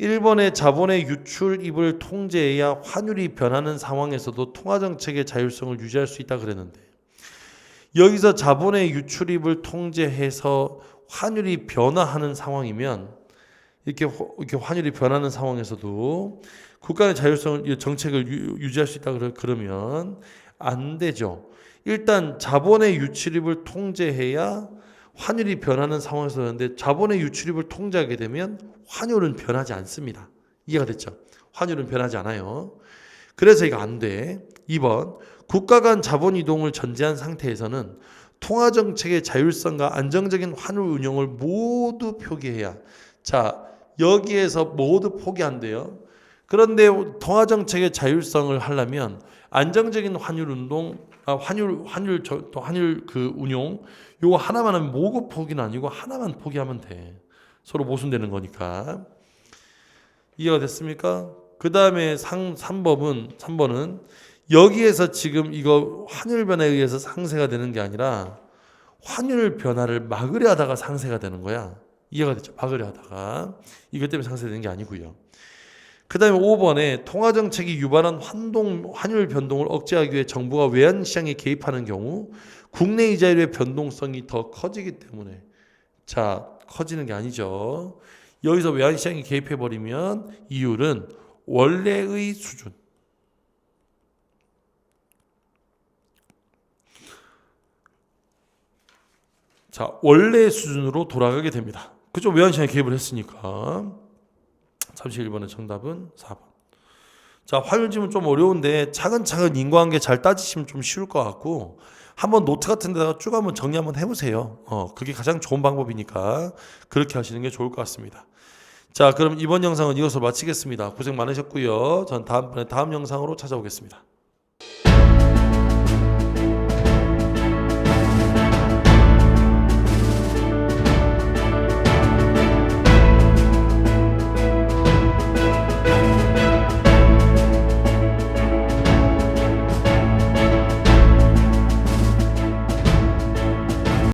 1번의 자본의 유출입을 통제해야 환율이 변하는 상황에서도 통화정책의 자율성을 유지할 수 있다 그랬는데, 여기서 자본의 유출입을 통제해서 환율이 변화하는 상황이면 이렇게 환율이 변하는 상황에서도 국가의 자율성을 정책을 유지할 수 있다 그러면 안 되죠. 일단 자본의 유출입을 통제해야 환율이 변하는 상황에서 그런데 자본의 유출입을 통제하게 되면 환율은 변하지 않습니다. 이해가 됐죠? 환율은 변하지 않아요. 그래서 이거 안 돼. 2번 국가 간 자본 이동을 전제한 상태에서는 통화정책의 자율성과 안정적인 환율 운용을 모두 표기해야. 자, 여기에서 모두 포기한대요. 그런데 통화정책의 자율성을 하려면 안정적인 환율 운동, 환율 그 운용, 요거 하나만 하면 모두 포기는 아니고 하나만 포기하면 돼. 서로 모순되는 거니까. 이해가 됐습니까? 그 다음에 3번은 여기에서 지금 이거 환율 변화에 의해서 상쇄가 되는 게 아니라 환율 변화를 막으려 하다가 상쇄가 되는 거야. 이해가 됐죠? 막으려 하다가. 이것 때문에 상쇄되는 게 아니고요. 그 다음에 5번에 통화정책이 유발한 환율 변동을 억제하기 위해 정부가 외환시장에 개입하는 경우 국내 이자율의 변동성이 더 커지기 때문에. 자, 커지는 게 아니죠. 여기서 외환시장에 개입해버리면 이율은 원래의 수준. 자, 원래의 수준으로 돌아가게 됩니다. 그쪽 외환시장에 개입을 했으니까. 31번의 정답은 4번. 자, 환율지문 좀 어려운데 차근차근 인과관계 잘 따지시면 좀 쉬울 것 같고, 한번 노트 같은 데다가 쭉 한번 정리 한번 해보세요. 그게 가장 좋은 방법이니까 그렇게 하시는 게 좋을 것 같습니다. 자, 그럼 이번 영상은 이것으로 마치겠습니다. 고생 많으셨고요. 전 다음 영상으로 찾아오겠습니다.